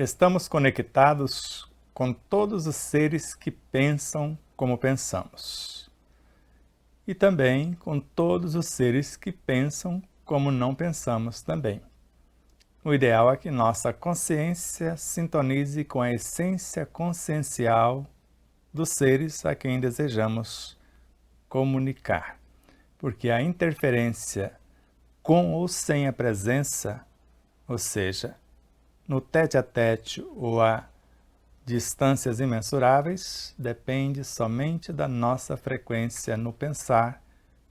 Estamos conectados com todos os seres que pensam como pensamos. E também com todos os seres que pensam como não pensamos também. O ideal é que nossa consciência sintonize com a essência consciencial dos seres a quem desejamos comunicar, porque a interferência com ou sem a presença, ou seja, no tete-a-tete ou a distâncias imensuráveis, depende somente da nossa frequência no pensar,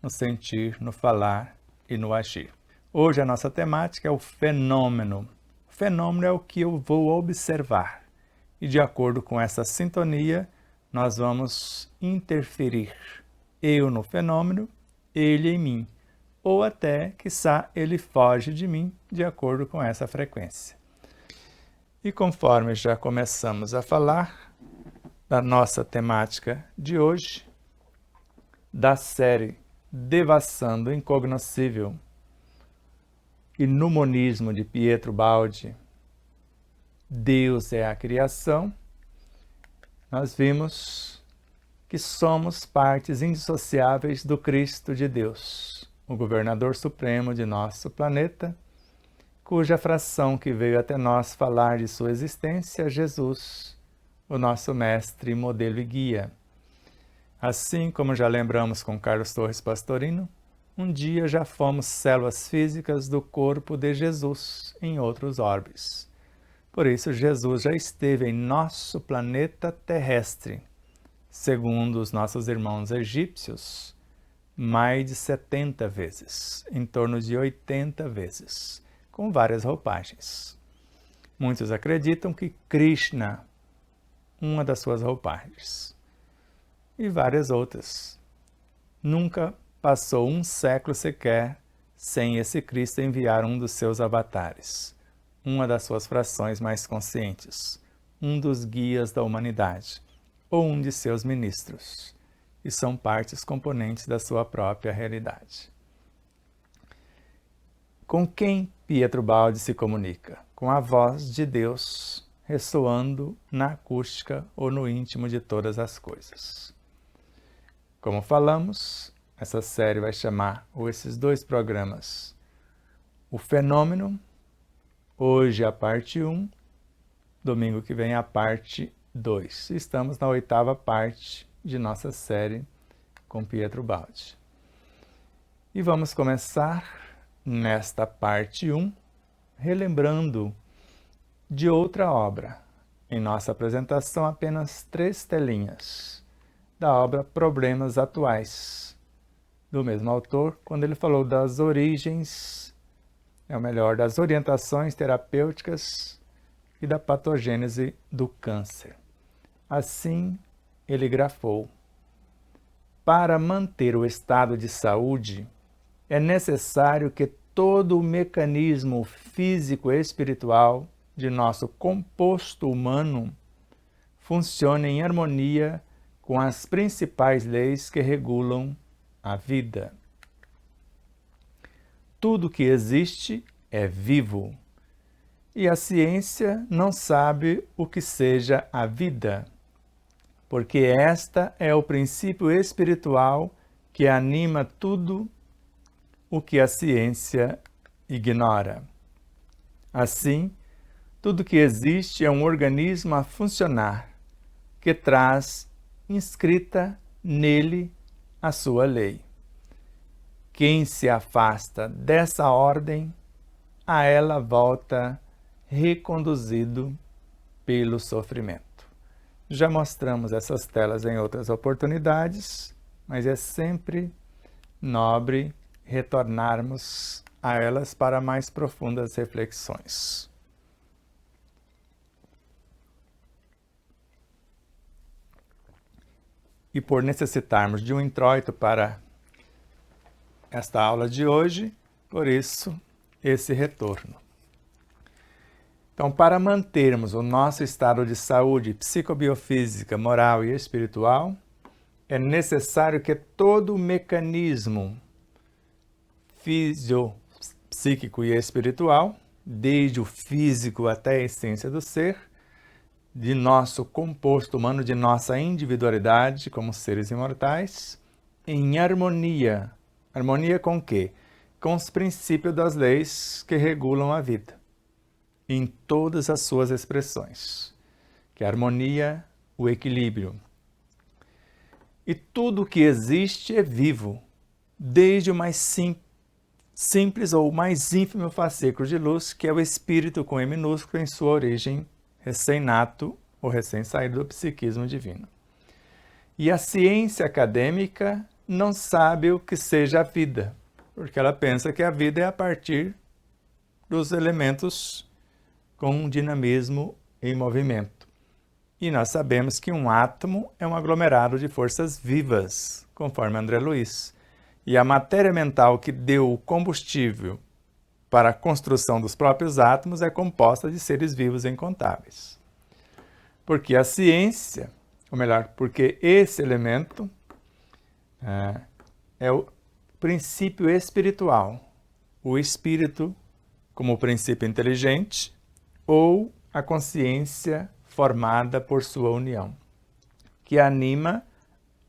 no sentir, no falar e no agir. Hoje a nossa temática é o fenômeno. O fenômeno é o que eu vou observar e, de acordo com essa sintonia, nós vamos interferir. Eu no fenômeno, ele em mim, ou até, quiçá, ele foge de mim, de acordo com essa frequência. E conforme já começamos a falar da nossa temática de hoje, da série Devassando o Incognoscível e no monismo de Pietro Baldi, Deus é a criação, nós vimos que somos partes indissociáveis do Cristo de Deus, o governador supremo de nosso planeta, cuja fração que veio até nós falar de sua existência é Jesus, o nosso mestre, modelo e guia. Assim como já lembramos com Carlos Torres Pastorino, um dia já fomos células físicas do corpo de Jesus em outros orbes. Por isso, Jesus já esteve em nosso planeta terrestre, segundo os nossos irmãos egípcios, mais de 70 vezes, em torno de 80 vezes, com várias roupagens. Muitos acreditam que Krishna, uma das suas roupagens, e várias outras. Nunca passou um século sequer sem esse Cristo enviar um dos seus avatares, uma das suas frações mais conscientes, um dos guias da humanidade, ou um de seus ministros, e são partes componentes da sua própria realidade. Com quem Pietro Baldi se comunica? Com a voz de Deus ressoando na acústica ou no íntimo de todas as coisas. Como falamos, essa série vai chamar, ou esses dois programas, O Fenômeno, hoje a parte 1, domingo que vem a parte 2. Estamos na 8ª parte de nossa série com Pietro Baldi. E vamos começar nesta parte 1, relembrando de outra obra. Em nossa apresentação, apenas 3 telinhas da obra Problemas Atuais, do mesmo autor, quando ele falou das origens, das orientações terapêuticas e da patogênese do câncer. Assim, ele grafou: para manter o estado de saúde, é necessário que todo o mecanismo físico e espiritual de nosso composto humano funcione em harmonia com as principais leis que regulam a vida. Tudo que existe é vivo, e a ciência não sabe o que seja a vida, porque esta é o princípio espiritual que anima tudo o que a ciência ignora. Assim, tudo que existe é um organismo a funcionar, que traz inscrita nele a sua lei. Quem se afasta dessa ordem, a ela volta reconduzido pelo sofrimento. Já mostramos essas telas em outras oportunidades, mas é sempre nobre retornarmos a elas para mais profundas reflexões. E por necessitarmos de um introito para esta aula de hoje, por isso, esse retorno. Então, para mantermos o nosso estado de saúde psicobiofísica, moral e espiritual, é necessário que todo o mecanismo físico, psíquico e espiritual desde o físico até a essência do ser, de nosso composto humano, de nossa individualidade como seres imortais, em harmonia. Harmonia com o quê? Com os princípios das leis que regulam a vida, em todas as suas expressões, que é a harmonia, o equilíbrio. E tudo que existe é vivo, desde o mais simples ou mais ínfimo fascículo de luz, que é o espírito com E minúsculo em sua origem recém-nato ou recém-saído do psiquismo divino. E a ciência acadêmica não sabe o que seja a vida, porque ela pensa que a vida é a partir dos elementos com um dinamismo em movimento. E nós sabemos que um átomo é um aglomerado de forças vivas, conforme André Luiz. E a matéria mental que deu o combustível para a construção dos próprios átomos é composta de seres vivos incontáveis. Porque a ciência, ou melhor, porque esse elemento é o princípio espiritual, o espírito como princípio inteligente ou a consciência formada por sua união, que anima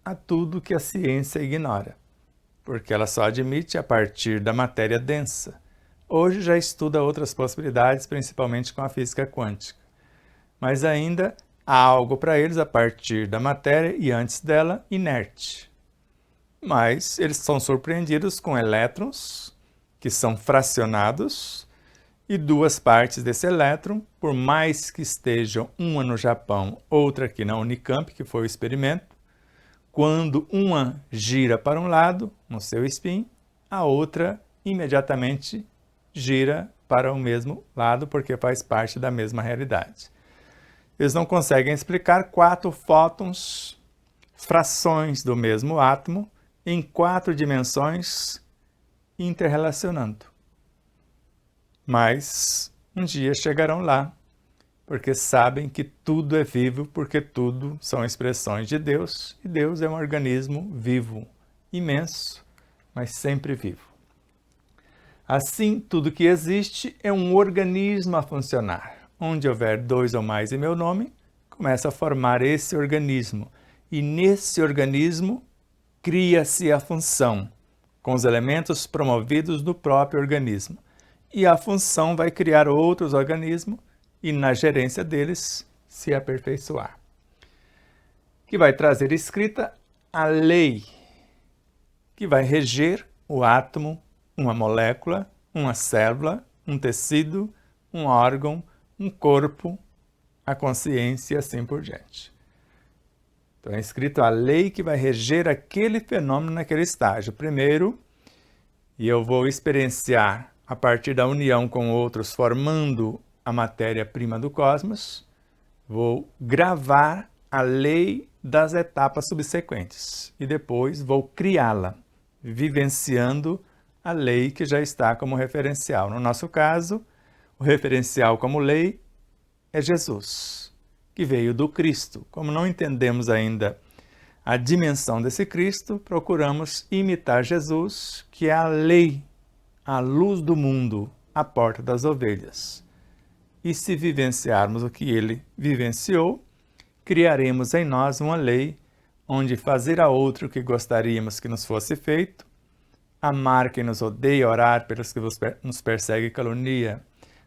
a tudo que a ciência ignora, porque ela só admite a partir da matéria densa. Hoje já estuda outras possibilidades, principalmente com a física quântica, mas ainda há algo para eles a partir da matéria e antes dela, inerte. Mas eles são surpreendidos com elétrons que são fracionados e duas partes desse elétron, por mais que estejam uma no Japão, outra aqui na Unicamp, que foi o experimento, quando uma gira para um lado, no seu spin, a outra imediatamente gira para o mesmo lado, porque faz parte da mesma realidade. Eles não conseguem explicar 4 fótons, frações do mesmo átomo, em 4 dimensões, interrelacionando. Mas um dia chegarão lá, porque sabem que tudo é vivo, porque tudo são expressões de Deus, e Deus é um organismo vivo, imenso, mas sempre vivo. Assim, tudo que existe é um organismo a funcionar. Onde houver 2 ou mais em meu nome, começa a formar esse organismo. E nesse organismo, cria-se a função, com os elementos promovidos do próprio organismo. E a função vai criar outros organismos e, na gerência deles, se aperfeiçoar. Que vai trazer escrita a lei, que vai reger o átomo, uma molécula, uma célula, um tecido, um órgão, um corpo, a consciência e assim por diante. Então é escrito a lei que vai reger aquele fenômeno naquele estágio. Primeiro, e eu vou experienciar a partir da união com outros, formando a matéria-prima do cosmos, vou gravar a lei das etapas subsequentes e depois vou criá-la, vivenciando a lei que já está como referencial. No nosso caso, o referencial como lei é Jesus, que veio do Cristo. Como não entendemos ainda a dimensão desse Cristo, procuramos imitar Jesus, que é a lei, a luz do mundo, a porta das ovelhas. E se vivenciarmos o que ele vivenciou, criaremos em nós uma lei onde fazer a outro o que gostaríamos que nos fosse feito, amar quem nos odeia, orar pelos que nos persegue e calunia,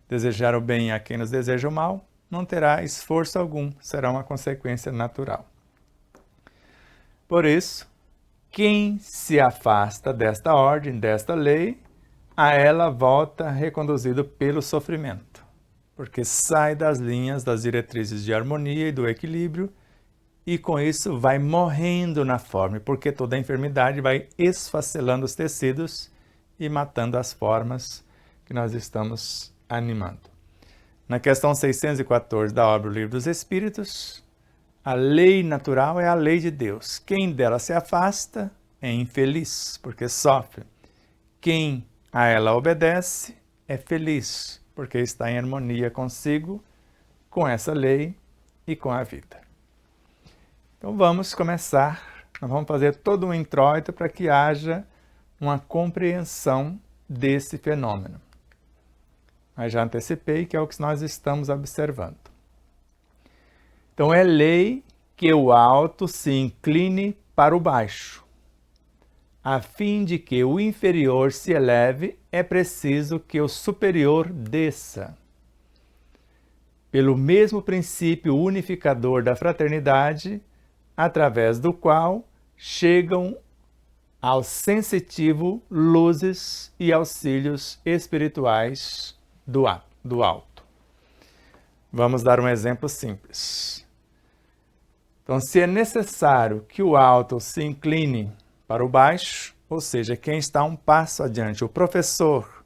desejar o bem a quem nos deseja o mal, não terá esforço algum, será uma consequência natural. Por isso, quem se afasta desta ordem, desta lei, a ela volta reconduzido pelo sofrimento, porque sai das linhas das diretrizes de harmonia e do equilíbrio, e com isso vai morrendo na forma, porque toda a enfermidade vai esfacelando os tecidos e matando as formas que nós estamos animando. Na questão 614 da obra O Livro dos Espíritos, a lei natural é a lei de Deus. Quem dela se afasta é infeliz, porque sofre. Quem a ela obedece é feliz, porque está em harmonia consigo, com essa lei e com a vida. Então vamos começar, nós vamos fazer todo um introito para que haja uma compreensão desse fenômeno. mas já antecipei que é o que nós estamos observando. Então, é lei que o alto se incline para o baixo. A fim de que o inferior se eleve, é preciso que o superior desça. Pelo mesmo princípio unificador da fraternidade, através do qual chegam ao sensitivo luzes e auxílios espirituais do alto. Vamos dar um exemplo simples. Então, se é necessário que o alto se incline para o baixo, ou seja, quem está um passo adiante, o professor,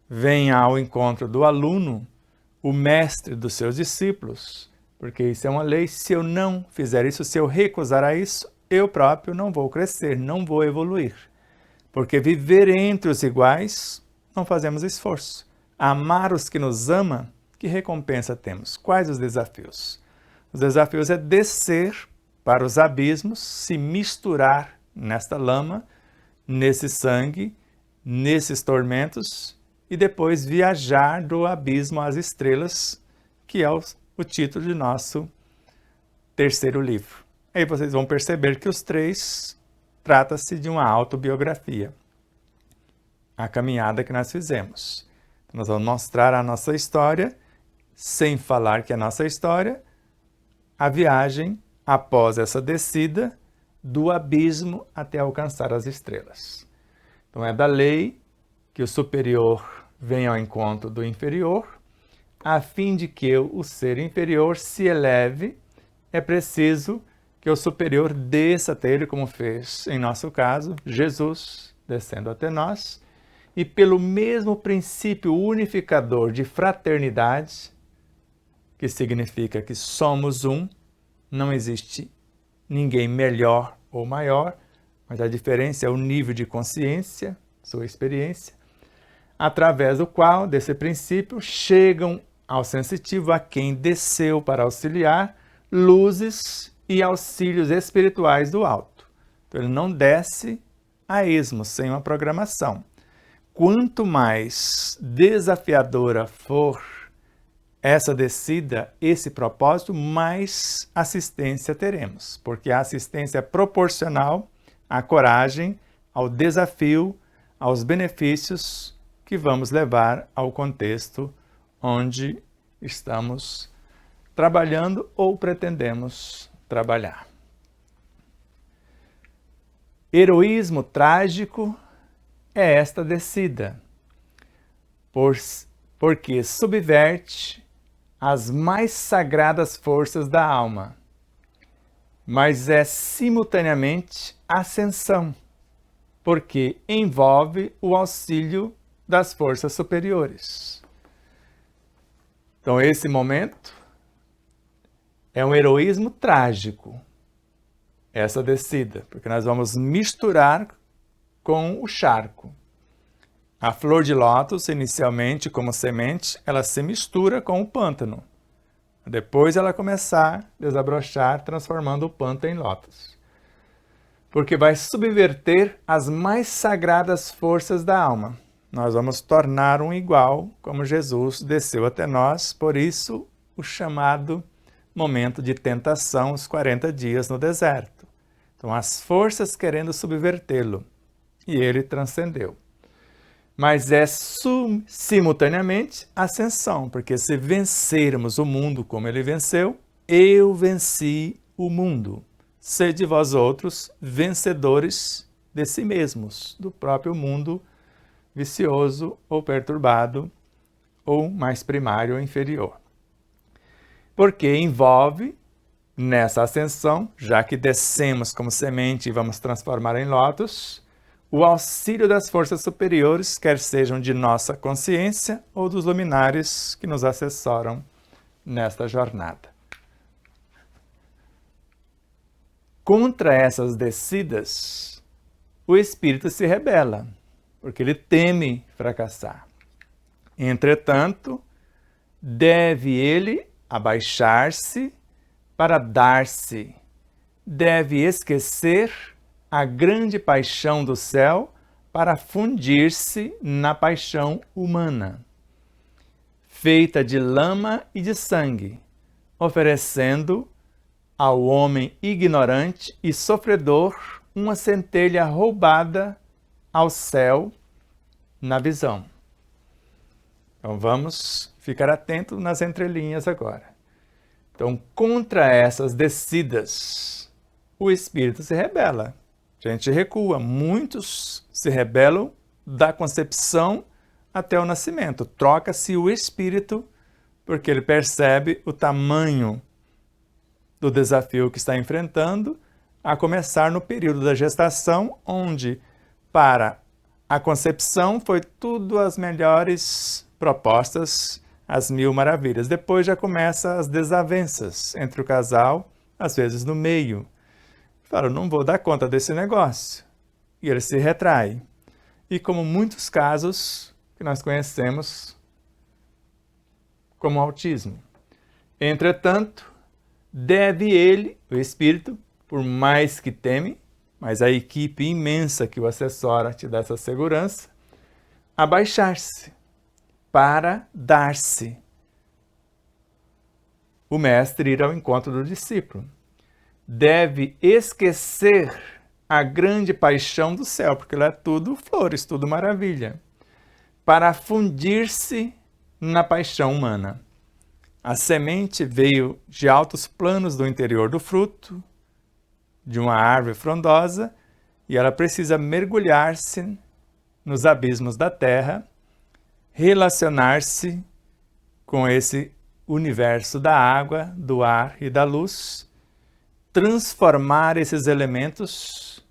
venha ao encontro do aluno, o mestre dos seus discípulos, porque isso é uma lei. Se eu não fizer isso, se eu recusar a isso, eu próprio não vou crescer, não vou evoluir. Porque viver entre os iguais, não fazemos esforço. Amar os que nos amam, que recompensa temos? Quais os desafios? Os desafios é descer para os abismos, se misturar nesta lama, nesse sangue, nesses tormentos, e depois viajar do abismo às estrelas, que é o título de nosso terceiro livro. Aí vocês vão perceber que os três trata-se de uma autobiografia. A caminhada que nós fizemos. Então, nós vamos mostrar a nossa história, sem falar que é a nossa história, a viagem após essa descida do abismo até alcançar as estrelas. Então, é da lei que o superior venha ao encontro do inferior, a fim de que o ser inferior se eleve, é preciso que o superior desça até ele, como fez, em nosso caso, Jesus descendo até nós, e pelo mesmo princípio unificador de fraternidade, que significa que somos um, não existe ninguém melhor ou maior, mas a diferença é o nível de consciência, sua experiência, através do qual, desse princípio, chegam ao sensitivo a quem desceu para auxiliar luzes e auxílios espirituais do alto. Então, ele não desce a esmo, sem uma programação. Quanto mais desafiadora for essa descida, esse propósito, mais assistência teremos, porque a assistência é proporcional à coragem, ao desafio, aos benefícios que vamos levar ao contexto onde estamos trabalhando ou pretendemos trabalhar. Heroísmo trágico é esta descida, porque subverte as mais sagradas forças da alma, mas é simultaneamente ascensão, porque envolve o auxílio das forças superiores. Então, esse momento é um heroísmo trágico, essa descida, porque nós vamos misturar com o charco. A flor de lótus, inicialmente como semente, ela se mistura com o pântano. Depois ela começar a desabrochar, transformando o pântano em lótus. Porque vai subverter as mais sagradas forças da alma. Nós vamos tornar um igual, como Jesus desceu até nós, por isso o chamado momento de tentação, os 40 dias no deserto. Então, as forças querendo subvertê-lo, e ele transcendeu. Mas é simultaneamente ascensão, porque se vencermos o mundo como ele venceu, eu venci o mundo. Sede vós outros vencedores de si mesmos, do próprio mundo vicioso ou perturbado, ou mais primário ou inferior. Porque envolve nessa ascensão, já que descemos como semente e vamos transformar em lótus, o auxílio das forças superiores, quer sejam de nossa consciência ou dos luminares que nos assessoram nesta jornada. Contra essas descidas, o espírito se rebela, porque ele teme fracassar. Entretanto, deve ele abaixar-se para dar-se, deve esquecer a grande paixão do céu para fundir-se na paixão humana. feita de lama e de sangue, oferecendo ao homem ignorante e sofredor uma centelha roubada ao céu na visão. Então vamos ficar atentos nas entrelinhas agora. Então, contra essas descidas, o espírito se rebela. A gente recua. Muitos se rebelam da concepção até o nascimento. Troca-se o espírito porque ele percebe o tamanho do desafio que está enfrentando, a começar no período da gestação, onde para a concepção foi tudo as melhores propostas, as mil maravilhas. Depois já começa as desavenças entre o casal, às vezes no meio. Fala, não vou dar conta desse negócio. E ele se retrai. E como muitos casos que nós conhecemos como autismo. Entretanto, deve ele, o espírito, por mais que teme, mas a equipe imensa que o assessora te dá essa segurança, abaixar-se para dar-se. O mestre ir ao encontro do discípulo. Deve esquecer a grande paixão do céu, porque lá é tudo flores, tudo maravilha, para fundir-se na paixão humana. A semente veio de altos planos do interior do fruto, de uma árvore frondosa, e ela precisa mergulhar-se nos abismos da terra, relacionar-se com esse universo da água, do ar e da luz, transformar esses elementos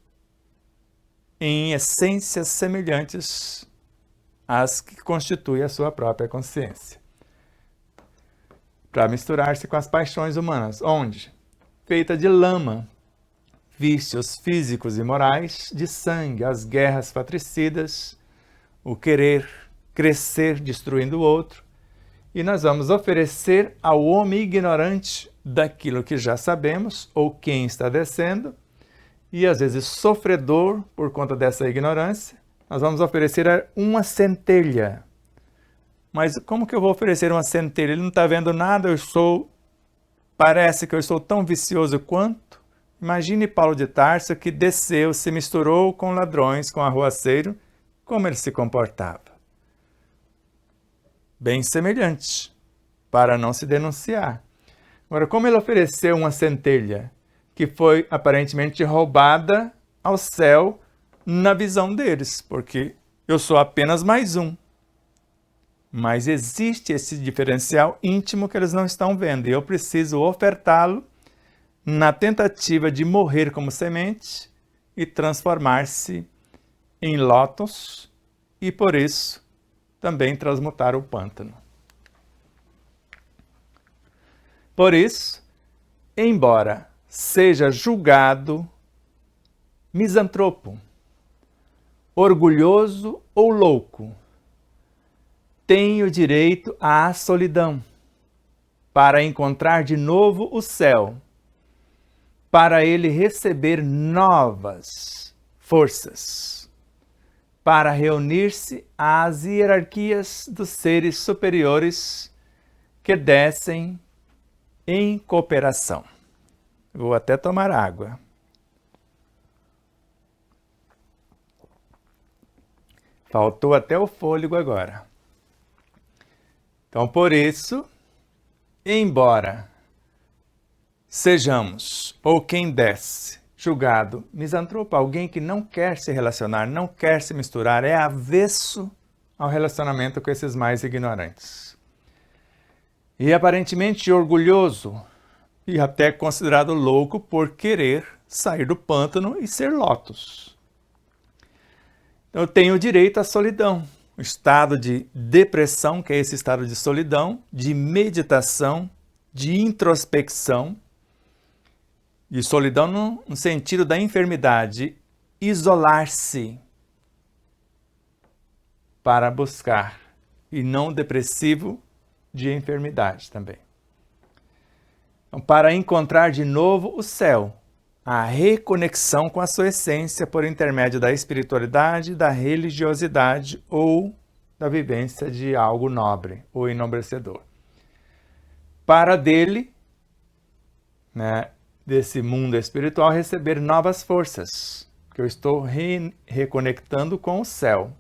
em essências semelhantes às que constituem a sua própria consciência. Para misturar-se com as paixões humanas, onde? Feita de lama, vícios físicos e morais, de sangue, as guerras fratricidas, o querer crescer destruindo o outro, e nós vamos oferecer ao homem ignorante daquilo que já sabemos, ou quem está descendo, e às vezes sofredor por conta dessa ignorância, nós vamos oferecer uma centelha. Mas como que eu vou oferecer uma centelha? Ele não está vendo nada, parece que eu estou tão vicioso quanto. Imagine Paulo de Tarso que desceu, se misturou com ladrões, com arruaceiro, como ele se comportava. Bem semelhante, para não se denunciar. Agora, como ele ofereceu uma centelha que foi aparentemente roubada ao céu na visão deles, porque eu sou apenas mais um. Mas existe esse diferencial íntimo que eles não estão vendo, e eu preciso ofertá-lo na tentativa de morrer como semente e transformar-se em lótus, e por isso também transmutar o pântano. Por isso, embora seja julgado misantropo, orgulhoso ou louco, tem o direito à solidão, para encontrar de novo o céu, para ele receber novas forças, para reunir-se às hierarquias dos seres superiores que descem em cooperação. Vou até tomar água. Faltou até o fôlego agora. Então, por isso, embora sejamos, ou quem desce, julgado misantropo, alguém que não quer se relacionar, não quer se misturar, é avesso ao relacionamento com esses mais ignorantes. E aparentemente orgulhoso e até considerado louco por querer sair do pântano e ser lótus. Então, eu tenho direito à solidão. O estado de depressão, que é esse estado de solidão, de meditação, de introspecção, de solidão no sentido da enfermidade, isolar-se para buscar, e não depressivo de enfermidade também. Então, para encontrar de novo o céu, a reconexão com a sua essência por intermédio da espiritualidade, da religiosidade ou da vivência de algo nobre ou enobrecedor. Para dele, né, desse mundo espiritual, receber novas forças, que eu estou reconectando com o céu,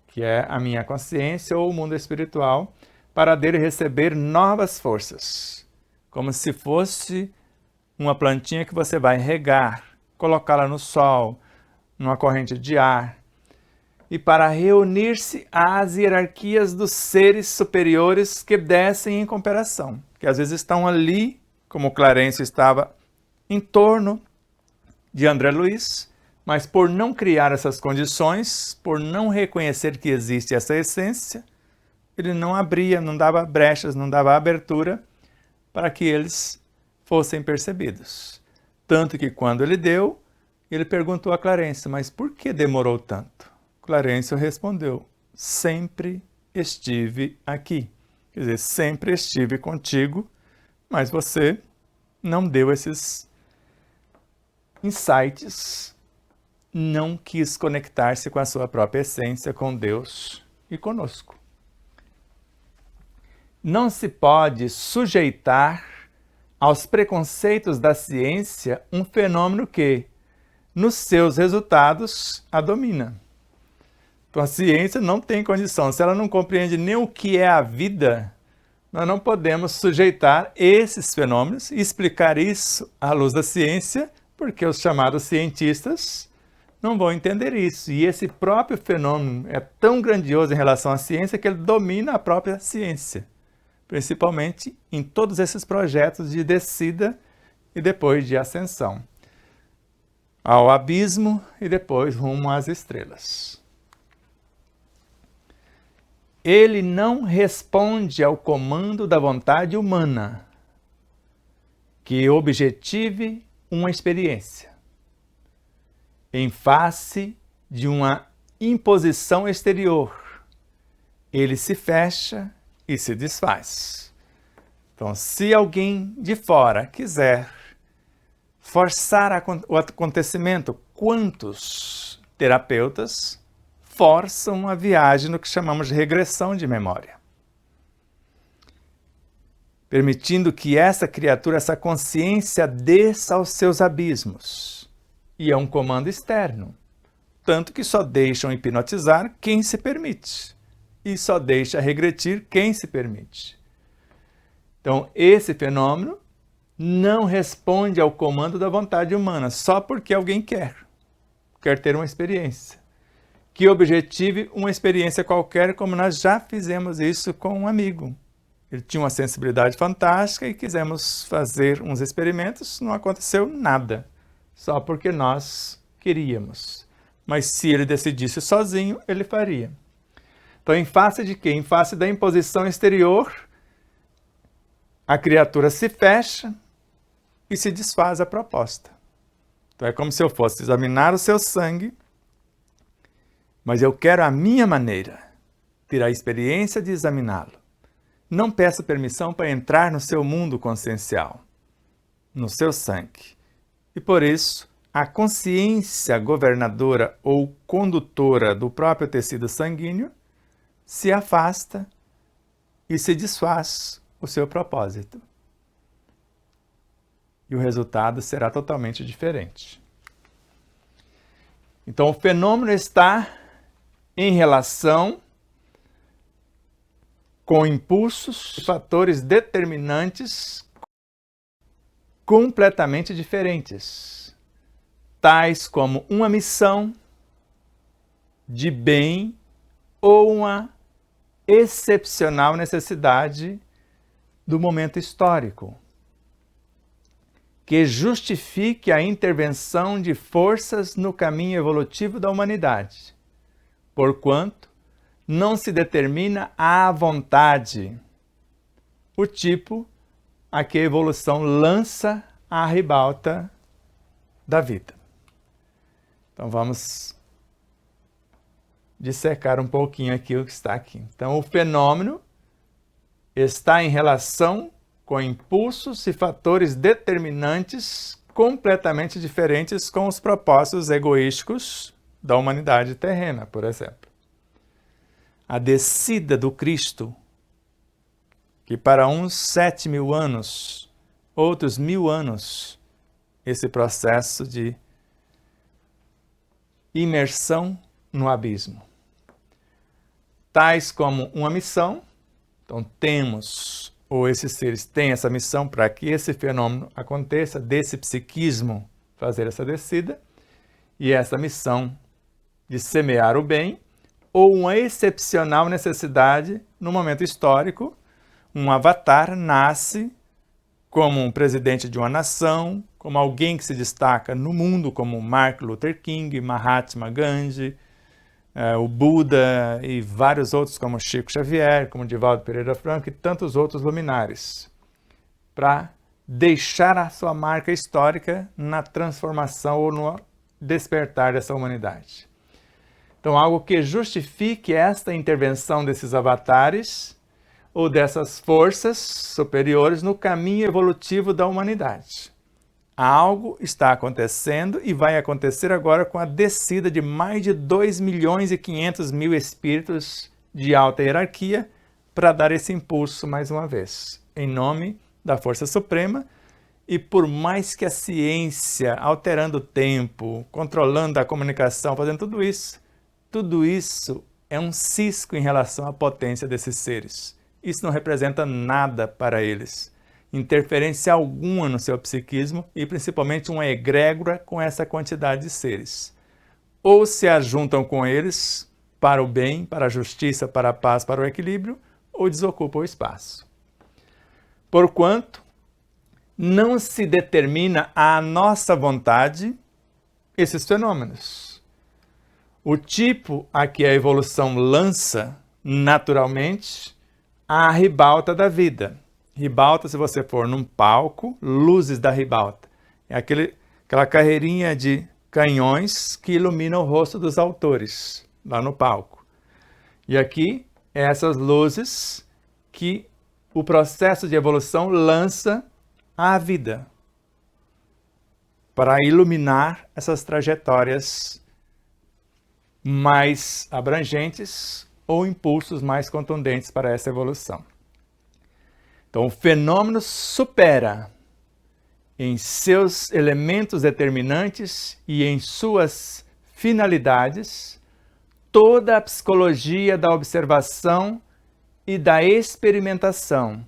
que é a minha consciência ou o mundo espiritual, para dele receber novas forças, como se fosse uma plantinha que você vai regar, colocá-la no sol, numa corrente de ar, e para reunir-se às hierarquias dos seres superiores que descem em cooperação, que às vezes estão ali, como Clarencio estava em torno de André Luiz, mas por não criar essas condições, por não reconhecer que existe essa essência, ele não abria, não dava brechas, não dava abertura para que eles fossem percebidos. Tanto que quando ele deu, ele perguntou a Clarencio, mas por que demorou tanto? Clarencio respondeu, sempre estive aqui. Quer dizer, sempre estive contigo, mas você não deu esses insights, não quis conectar-se com a sua própria essência, com Deus e conosco. Não se pode sujeitar aos preconceitos da ciência um fenômeno que, nos seus resultados, a domina. Então a ciência não tem condição, se ela não compreende nem o que é a vida, nós não podemos sujeitar esses fenômenos e explicar isso à luz da ciência, porque os chamados cientistas não vão entender isso. E esse próprio fenômeno é tão grandioso em relação à ciência que ele domina a própria ciência, principalmente em todos esses projetos de descida e depois de ascensão ao abismo e depois rumo às estrelas. Ele não responde ao comando da vontade humana que objetive uma experiência em face de uma imposição exterior. Ele se fecha e se desfaz. Então, se alguém de fora quiser forçar o acontecimento, quantos terapeutas forçam a viagem no que chamamos de regressão de memória, permitindo que essa criatura, essa consciência desça aos seus abismos. E é um comando externo, tanto que só deixam hipnotizar quem se permite e só deixa regredir quem se permite. Então, esse fenômeno não responde ao comando da vontade humana só porque alguém quer ter uma experiência, que objetive uma experiência qualquer, como nós já fizemos isso com um amigo. Ele tinha uma sensibilidade fantástica e quisemos fazer uns experimentos, não aconteceu nada, só porque nós queríamos. Mas se ele decidisse sozinho, ele faria. Então, em face de quê? Em face da imposição exterior, a criatura se fecha e se desfaz a proposta. Então, é como se eu fosse examinar o seu sangue, mas eu quero a minha maneira, ter a experiência de examiná-lo. Não peço permissão para entrar no seu mundo consciencial, no seu sangue. E por isso, a consciência governadora ou condutora do próprio tecido sanguíneo se afasta e se desfaz o seu propósito. E o resultado será totalmente diferente. Então, o fenômeno está em relação com impulsos e fatores determinantes completamente diferentes, tais como uma missão de bem ou uma excepcional necessidade do momento histórico, que justifique a intervenção de forças no caminho evolutivo da humanidade, porquanto não se determina à vontade o tipo a que a evolução lança à ribalta da vida. Então vamos dissecar um pouquinho aqui o que está aqui. Então o fenômeno está em relação com impulsos e fatores determinantes completamente diferentes com os propósitos egoísticos da humanidade terrena, por exemplo. a descida do Cristo, que para uns 7.000 anos, outros 1.000 anos, esse processo de imersão no abismo. Tais como uma missão, então temos, ou esses seres têm essa missão para que esse fenômeno aconteça, desse psiquismo fazer essa descida, e essa missão de semear o bem, ou uma excepcional necessidade no momento histórico, um avatar nasce como um presidente de uma nação, como alguém que se destaca no mundo, como Martin Luther King, Mahatma Gandhi, o Buda e vários outros, como Chico Xavier, como Divaldo Pereira Franco e tantos outros luminares, para deixar a sua marca histórica na transformação ou no despertar dessa humanidade. Então, algo que justifique esta intervenção desses avatares ou dessas forças superiores no caminho evolutivo da humanidade. Algo está acontecendo e vai acontecer agora com a descida de mais de 2.500.000 espíritos de alta hierarquia para dar esse impulso mais uma vez, em nome da Força Suprema. E por mais que a ciência, alterando o tempo, controlando a comunicação, fazendo tudo isso é um cisco em relação à potência desses seres. Isso não representa nada para eles. Interferência alguma no seu psiquismo e principalmente uma egrégora com essa quantidade de seres. Ou se ajuntam com eles para o bem, para a justiça, para a paz, para o equilíbrio, ou desocupam o espaço. Porquanto não se determina à nossa vontade esses fenômenos. O tipo a que a evolução lança, naturalmente, a ribalta da vida. Ribalta, se você for num palco, luzes da ribalta. É aquela carreirinha de canhões que ilumina o rosto dos autores, lá no palco. E aqui, essas luzes que o processo de evolução lança à vida, para iluminar essas trajetórias mais abrangentes ou impulsos mais contundentes para essa evolução. Então, o fenômeno supera em seus elementos determinantes e em suas finalidades toda a psicologia da observação e da experimentação,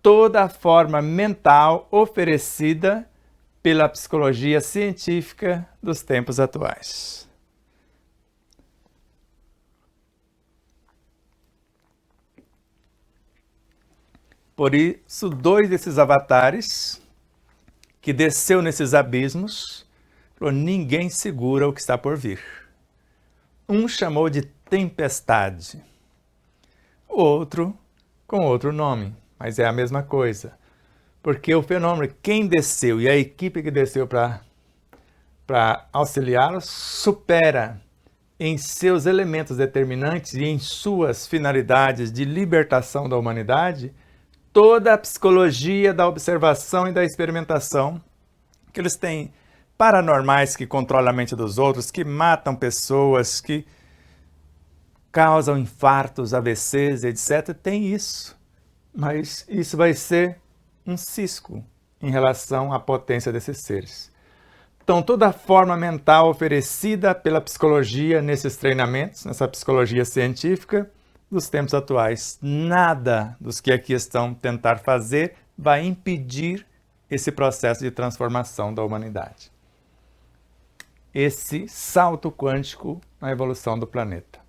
toda a forma mental oferecida pela psicologia científica dos tempos atuais. Por isso, dois desses avatares que desceu nesses abismos, falou, ninguém segura o que está por vir. Um chamou de tempestade, o outro com outro nome, mas é a mesma coisa. Porque o fenômeno, quem desceu e a equipe que desceu para auxiliá-los, supera em seus elementos determinantes e em suas finalidades de libertação da humanidade toda a psicologia da observação e da experimentação que eles têm, paranormais que controlam a mente dos outros, que matam pessoas, que causam infartos, AVCs, etc. Tem isso, mas isso vai ser um cisco em relação à potência desses seres. Então, toda a forma mental oferecida pela psicologia nesses treinamentos, nessa psicologia científica, dos tempos atuais, nada dos que aqui estão tentar fazer vai impedir esse processo de transformação da humanidade. Esse salto quântico na evolução do planeta.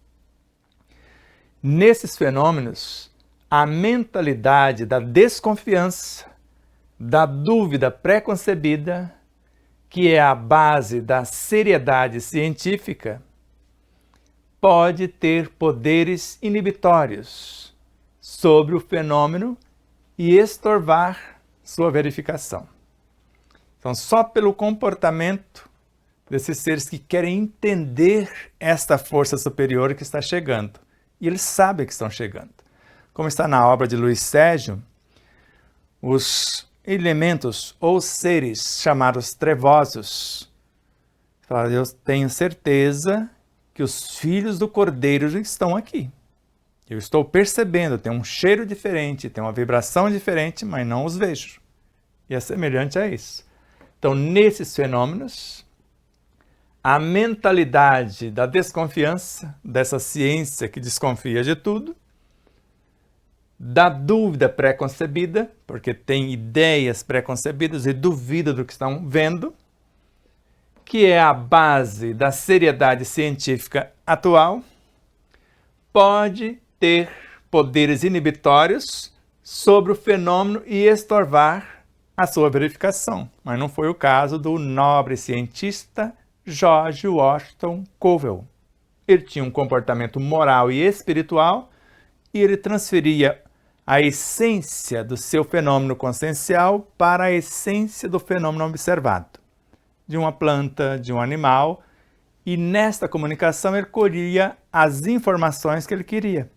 Nesses fenômenos, a mentalidade da desconfiança, da dúvida pré-concebida, que é a base da seriedade científica, pode ter poderes inibitórios sobre o fenômeno e estorvar sua verificação. Então, só pelo comportamento desses seres que querem entender esta força superior que está chegando, e eles sabem que estão chegando. Como está na obra de Luiz Sérgio, os elementos ou seres chamados trevosos, eu tenho certeza que os filhos do Cordeiro estão aqui. Eu estou percebendo, tem um cheiro diferente, tem uma vibração diferente, mas não os vejo. E é semelhante a isso. Então, nesses fenômenos, a mentalidade da desconfiança, dessa ciência que desconfia de tudo, da dúvida pré-concebida, porque tem ideias pré-concebidas e duvida do que estão vendo, que é a base da seriedade científica atual, pode ter poderes inibitórios sobre o fenômeno e estorvar a sua verificação. Mas não foi o caso do nobre cientista George Washington Covell. Ele tinha um comportamento moral e espiritual e ele transferia a essência do seu fenômeno consciencial para a essência do fenômeno observado, de uma planta, de um animal, e nesta comunicação ele colhia as informações que ele queria,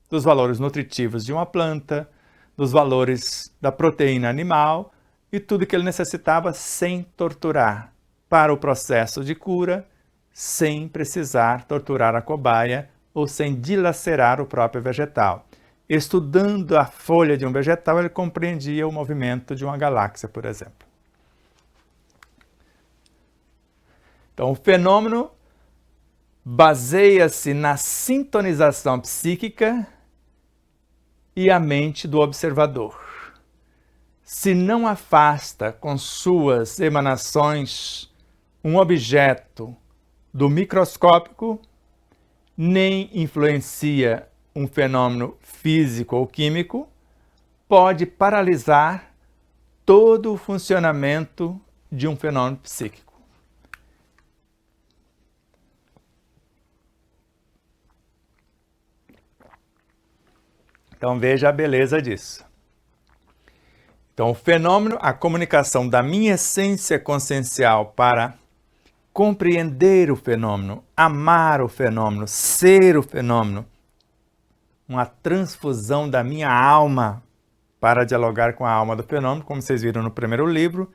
dos valores nutritivos de uma planta, dos valores da proteína animal e tudo que ele necessitava sem torturar, para o processo de cura, sem precisar torturar a cobaia ou sem dilacerar o próprio vegetal. Estudando a folha de um vegetal, ele compreendia o movimento de uma galáxia, por exemplo. Então, o fenômeno baseia-se na sintonização psíquica e a mente do observador. Se não afasta com suas emanações um objeto do microscópico, nem influencia um fenômeno físico ou químico, pode paralisar todo o funcionamento de um fenômeno psíquico. Então veja a beleza disso. Então o fenômeno, a comunicação da minha essência consciencial para compreender o fenômeno, amar o fenômeno, ser o fenômeno, uma transfusão da minha alma para dialogar com a alma do fenômeno, como vocês viram no primeiro livro,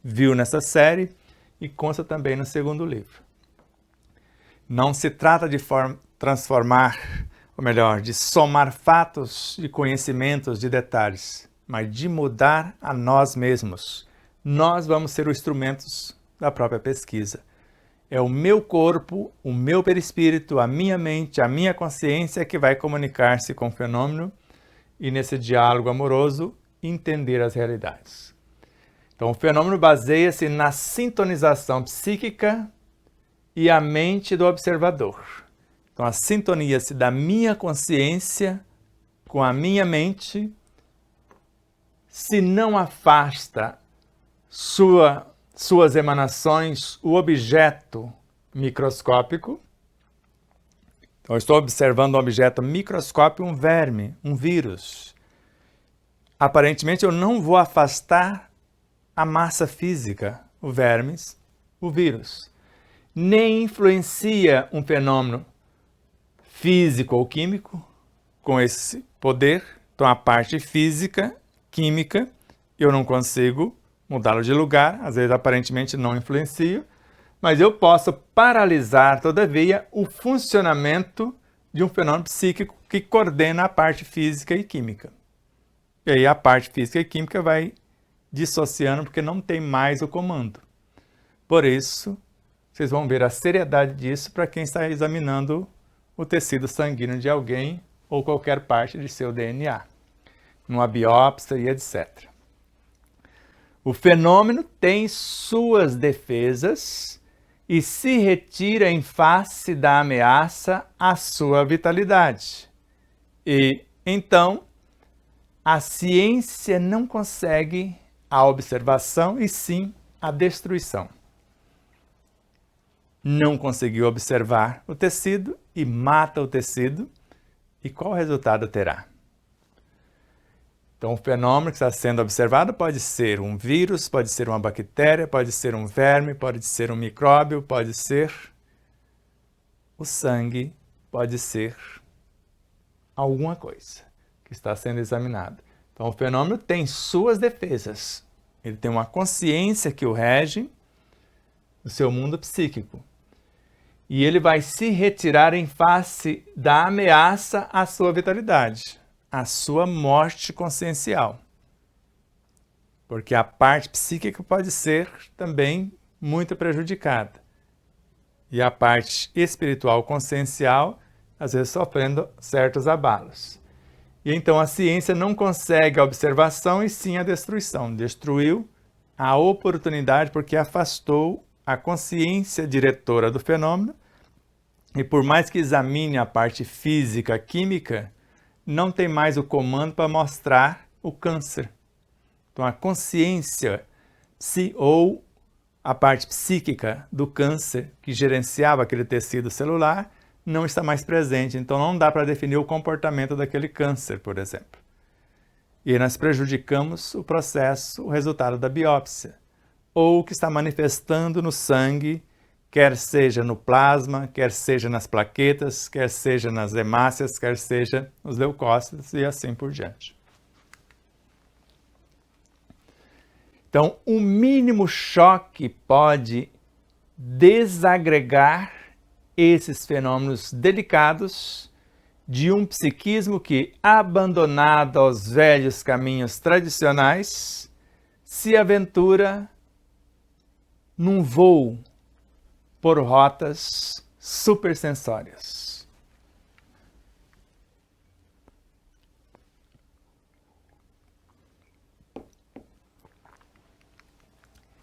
viu nessa série e consta também no segundo livro. Não se trata de transformar, ou melhor, de somar fatos, de conhecimentos, de detalhes, mas de mudar a nós mesmos. Nós vamos ser os instrumentos da própria pesquisa. É o meu corpo, o meu perispírito, a minha mente, a minha consciência que vai comunicar-se com o fenômeno e, nesse diálogo amoroso, entender as realidades. Então, o fenômeno baseia-se na sintonização psíquica e a mente do observador. Então, a sintonia-se da minha consciência com a minha mente, se não afasta suas emanações, o objeto microscópico. Então, eu estou observando um objeto microscópico, um verme, um vírus. Aparentemente, eu não vou afastar a massa física, o vermes, o vírus. Nem influencia um fenômeno físico ou químico com esse poder. Então, a parte física, química, eu não consigo mudá-lo de lugar, às vezes aparentemente não influencio, mas eu posso paralisar, todavia, o funcionamento de um fenômeno psíquico que coordena a parte física e química. E aí a parte física e química vai dissociando porque não tem mais o comando. Por isso, vocês vão ver a seriedade disso para quem está examinando o tecido sanguíneo de alguém ou qualquer parte de seu DNA, numa biópsia e etc. O fenômeno tem suas defesas e se retira em face da ameaça à sua vitalidade. E, então, a ciência não consegue a observação e sim a destruição. Não conseguiu observar o tecido e mata o tecido. E qual resultado terá? Então, o fenômeno que está sendo observado pode ser um vírus, pode ser uma bactéria, pode ser um verme, pode ser um micróbio, pode ser o sangue, pode ser alguma coisa que está sendo examinada. Então, o fenômeno tem suas defesas. Ele tem uma consciência que o rege no seu mundo psíquico. e ele vai se retirar em face da ameaça à sua vitalidade, à sua morte consciencial. Porque a parte psíquica pode ser também muito prejudicada. E a parte espiritual consciencial, às vezes sofrendo certos abalos. E então a ciência não consegue a observação e sim a destruição. Destruiu a oportunidade porque afastou a consciência diretora do fenômeno e por mais que examine a parte física, química, não tem mais o comando para mostrar o câncer. Então a consciência ou a parte psíquica do câncer que gerenciava aquele tecido celular não está mais presente, então não dá para definir o comportamento daquele câncer, por exemplo. E nós prejudicamos o processo, o resultado da biópsia, ou o que está manifestando no sangue, quer seja no plasma, quer seja nas plaquetas, quer seja nas hemácias, quer seja nos leucócitos e assim por diante. Então, o mínimo choque pode desagregar esses fenômenos delicados de um psiquismo que, abandonado aos velhos caminhos tradicionais, se aventura num voo por rotas supersensórias.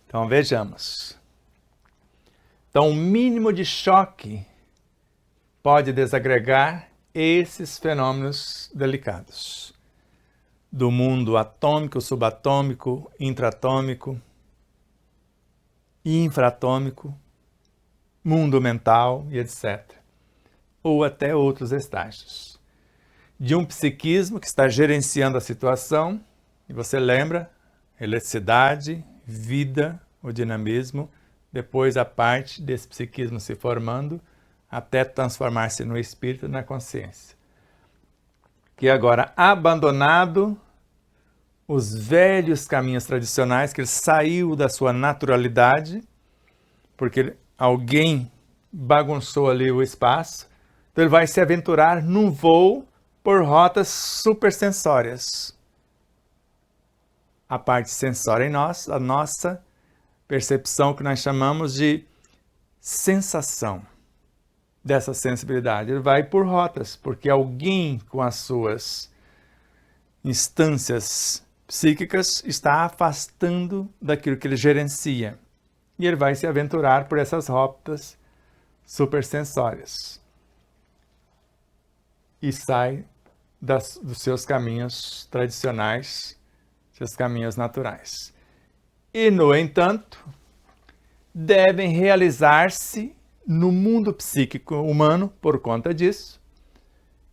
Então vejamos. Então, o mínimo de choque pode desagregar esses fenômenos delicados do mundo atômico, subatômico, intraatômico, infraatômico, mundo mental e etc. Ou até outros estágios. De um psiquismo que está gerenciando a situação, e você lembra, eletricidade, vida, o dinamismo, depois a parte desse psiquismo se formando, até transformar-se no espírito e na consciência. Que agora, abandonado os velhos caminhos tradicionais, que ele saiu da sua naturalidade, porque alguém bagunçou ali o espaço, então ele vai se aventurar num voo por rotas supersensórias. A parte sensória em nós, a nossa percepção que nós chamamos de sensação dessa sensibilidade. Ele vai por rotas, porque alguém com as suas instâncias psíquicas está afastando daquilo que ele gerencia. E ele vai se aventurar por essas rotas supersensórias. E sai dos seus caminhos tradicionais, seus caminhos naturais. E, no entanto, devem realizar-se no mundo psíquico humano, por conta disso,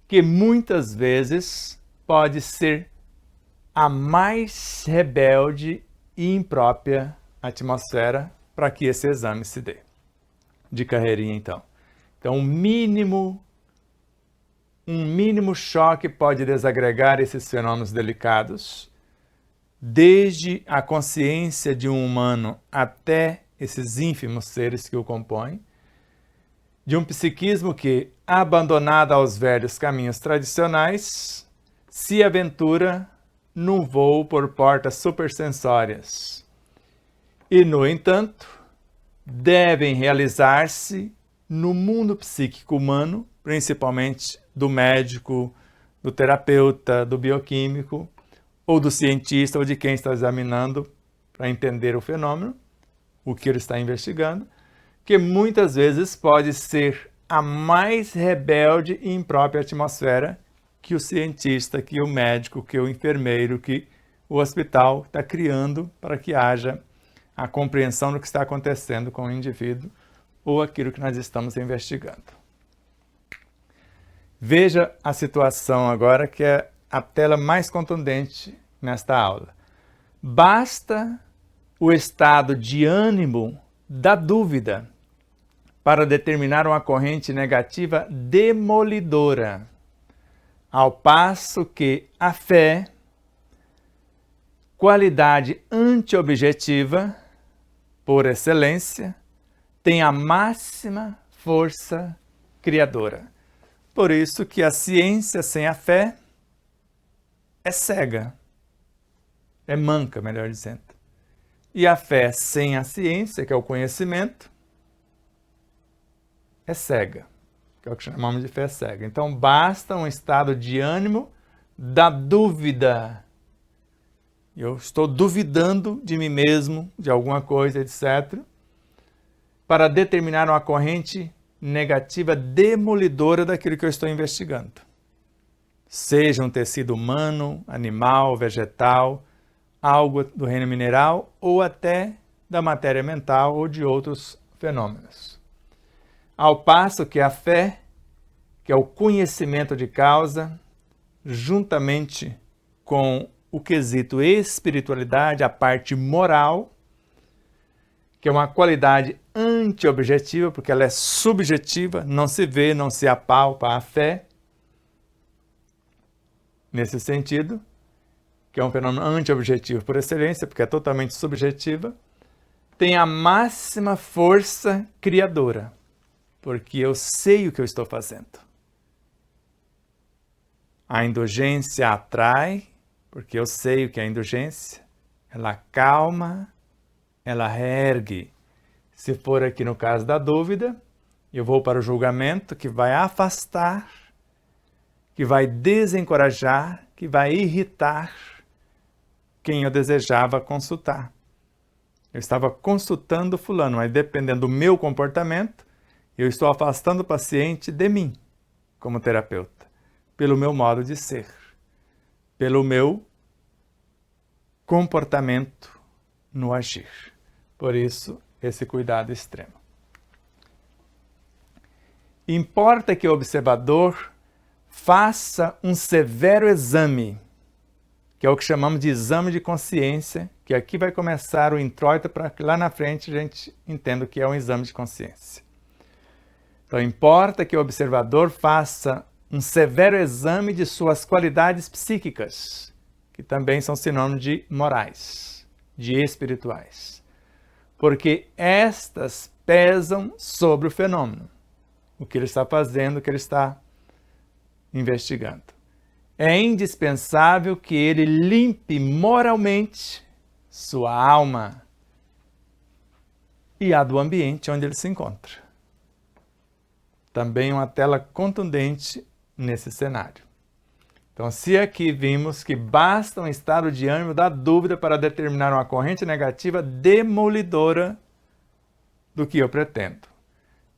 que muitas vezes pode ser a mais rebelde e imprópria atmosfera para que esse exame se dê. De carreirinha, então. Então, um mínimo choque pode desagregar esses fenômenos delicados, desde a consciência de um humano até esses ínfimos seres que o compõem, de um psiquismo que, abandonado aos velhos caminhos tradicionais, se aventura num voo por portas supersensórias. E, no entanto, devem realizar-se no mundo psíquico humano, principalmente do médico, do terapeuta, do bioquímico, ou do cientista, ou de quem está examinando para entender o fenômeno, o que ele está investigando, que muitas vezes pode ser a mais rebelde e imprópria atmosfera que o cientista, que o médico, que o enfermeiro, que o hospital está criando para que haja a compreensão do que está acontecendo com o indivíduo ou aquilo que nós estamos investigando. Veja a situação agora, que é a tela mais contundente nesta aula. Basta o estado de ânimo da dúvida para determinar uma corrente negativa demolidora, ao passo que a fé, qualidade antiobjetiva, por excelência, tem a máxima força criadora. Por isso que a ciência sem a fé é cega, é manca, melhor dizendo. E a fé sem a ciência, que é o conhecimento, é cega, que é o que chamamos de fé cega. Então basta um estado de ânimo da dúvida. Eu estou duvidando de mim mesmo, de alguma coisa, etc., para determinar uma corrente negativa demolidora daquilo que eu estou investigando. Seja um tecido humano, animal, vegetal, algo do reino mineral ou até da matéria mental ou de outros fenômenos. Ao passo que a fé, que é o conhecimento de causa, juntamente com o quesito espiritualidade, a parte moral, que é uma qualidade anti-objetiva, porque ela é subjetiva, não se vê, não se apalpa a fé, nesse sentido, que é um fenômeno anti-objetivo por excelência, porque é totalmente subjetiva, tem a máxima força criadora, porque eu sei o que eu estou fazendo. A indulgência atrai, porque eu sei o que é a indulgência, ela calma, ela reergue. Se for aqui no caso da dúvida, eu vou para o julgamento que vai afastar, que vai desencorajar, que vai irritar quem eu desejava consultar. Eu estava consultando fulano, mas dependendo do meu comportamento, eu estou afastando o paciente de mim, como terapeuta, pelo meu modo de ser, pelo meu comportamento no agir. Por isso, esse cuidado extremo. Importa que o observador faça um severo exame, que é o que chamamos de exame de consciência, que aqui vai começar o introito para que lá na frente a gente entenda o que é um exame de consciência. Então, importa que o observador faça um severo exame de suas qualidades psíquicas, que também são sinônimos de morais, de espirituais, porque estas pesam sobre o fenômeno, o que ele está fazendo, o que ele está investigando. É indispensável que ele limpe moralmente sua alma e a do ambiente onde ele se encontra. Também uma tela contundente nesse cenário. Então, se aqui vimos que basta um estado de ânimo da dúvida para determinar uma corrente negativa demolidora do que eu pretendo,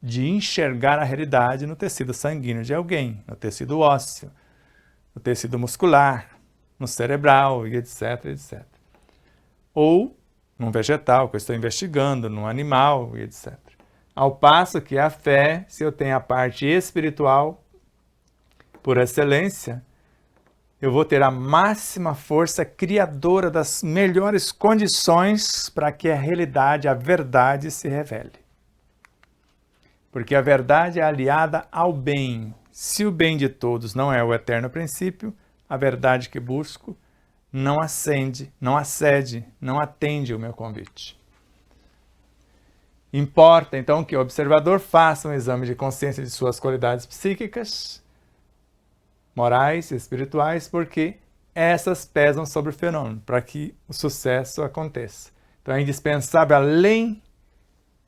de enxergar a realidade no tecido sanguíneo de alguém, no tecido ósseo, no tecido muscular, no cerebral, e etc, etc. Ou num vegetal que eu estou investigando, num animal, e etc. Ao passo que a fé, se eu tenho a parte espiritual, por excelência, eu vou ter a máxima força criadora das melhores condições para que a realidade, a verdade se revele. Porque a verdade é aliada ao bem. Se o bem de todos não é o eterno princípio, a verdade que busco não acende, não acede, não atende o meu convite. Importa, então, que o observador faça um exame de consciência de suas qualidades psíquicas, morais e espirituais, porque essas pesam sobre o fenômeno, para que o sucesso aconteça. Então é indispensável, além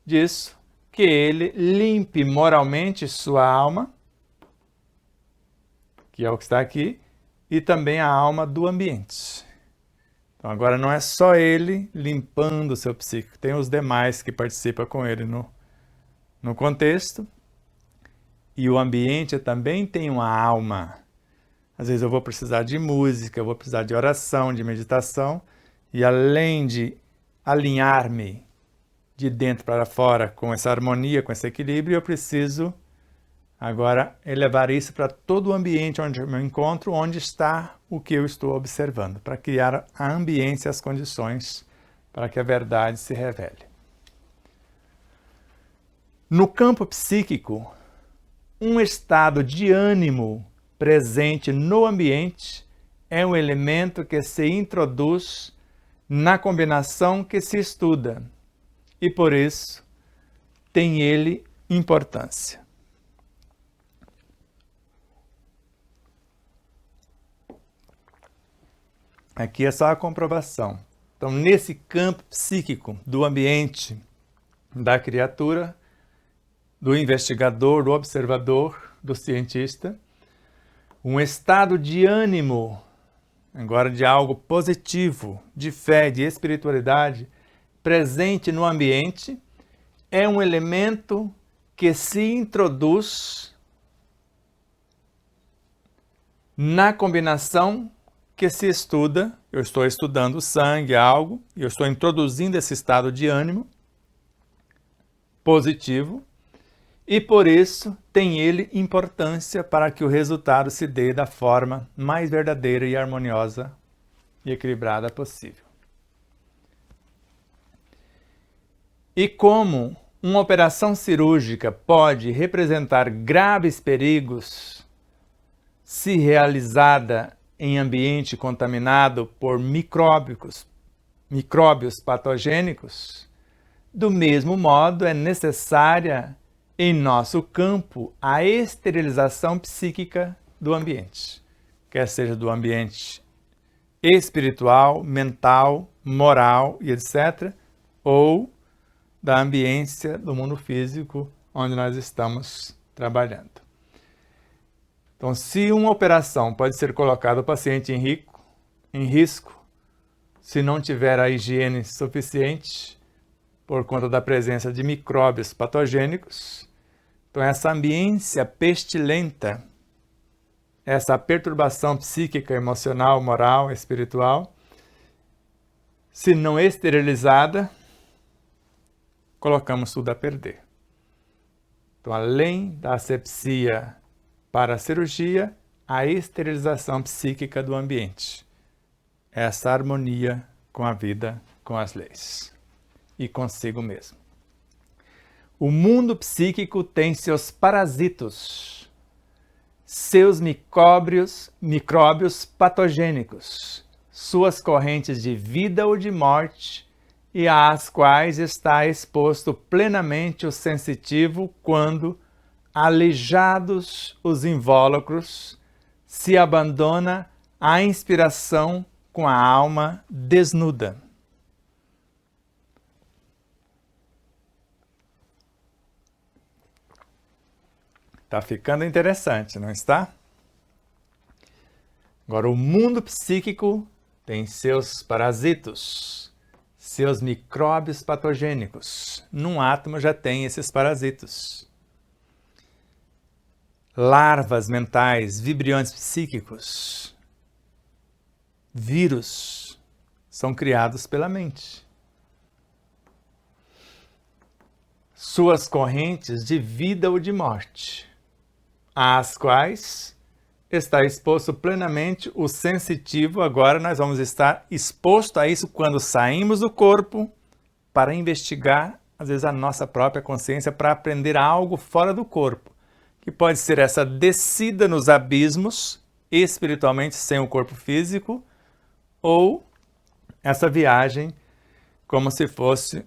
disso, que ele limpe moralmente sua alma, que é o que está aqui, e também a alma do ambiente. Então agora não é só ele limpando o seu psíquico, tem os demais que participam com ele no contexto, e o ambiente também tem uma alma. Às vezes eu vou precisar de música, eu vou precisar de oração, de meditação, e além de alinhar-me de dentro para fora com essa harmonia, com esse equilíbrio, eu preciso agora elevar isso para todo o ambiente onde eu me encontro, onde está o que eu estou observando, para criar a ambiência, as condições para que a verdade se revele. No campo psíquico, um estado de ânimo presente no ambiente é um elemento que se introduz na combinação que se estuda e, por isso, tem ele importância. Aqui é só a comprovação. Então, nesse campo psíquico do ambiente, da criatura, do investigador, do observador, do cientista, um estado de ânimo, agora de algo positivo, de fé, de espiritualidade, presente no ambiente, é um elemento que se introduz na combinação que se estuda. Eu estou estudando o sangue, algo, e eu estou introduzindo esse estado de ânimo positivo, e por isso tem ele importância para que o resultado se dê da forma mais verdadeira e harmoniosa e equilibrada possível. E como uma operação cirúrgica pode representar graves perigos se realizada em ambiente contaminado por micróbios patogênicos, do mesmo modo é necessária em nosso campo a esterilização psíquica do ambiente, quer seja do ambiente espiritual, mental, moral e etc., ou da ambiência do mundo físico onde nós estamos trabalhando. Então, se uma operação pode ser colocada o paciente em risco, se não tiver a higiene suficiente, por conta da presença de micróbios patogênicos, então essa ambiência pestilenta, essa perturbação psíquica, emocional, moral, espiritual, se não esterilizada, colocamos tudo a perder. Então, além da asepsia para a cirurgia, a esterilização psíquica do ambiente. Essa harmonia com a vida, com as leis e consigo mesmo. O mundo psíquico tem seus parasitos, seus micróbios patogênicos, suas correntes de vida ou de morte, e às quais está exposto plenamente o sensitivo quando, alijados os invólucros, se abandona à inspiração com a alma desnuda. Está ficando interessante, não está? Agora, o mundo psíquico tem seus parasitos, seus micróbios patogênicos. Num átomo já tem esses parasitos. Larvas mentais, vibriões psíquicos, vírus, são criados pela mente. Suas correntes de vida ou de morte, às quais está exposto plenamente o sensitivo. Agora nós vamos estar exposto a isso quando saímos do corpo para investigar, às vezes, a nossa própria consciência, para aprender algo fora do corpo, que pode ser essa descida nos abismos, espiritualmente sem o corpo físico, ou essa viagem como se fosse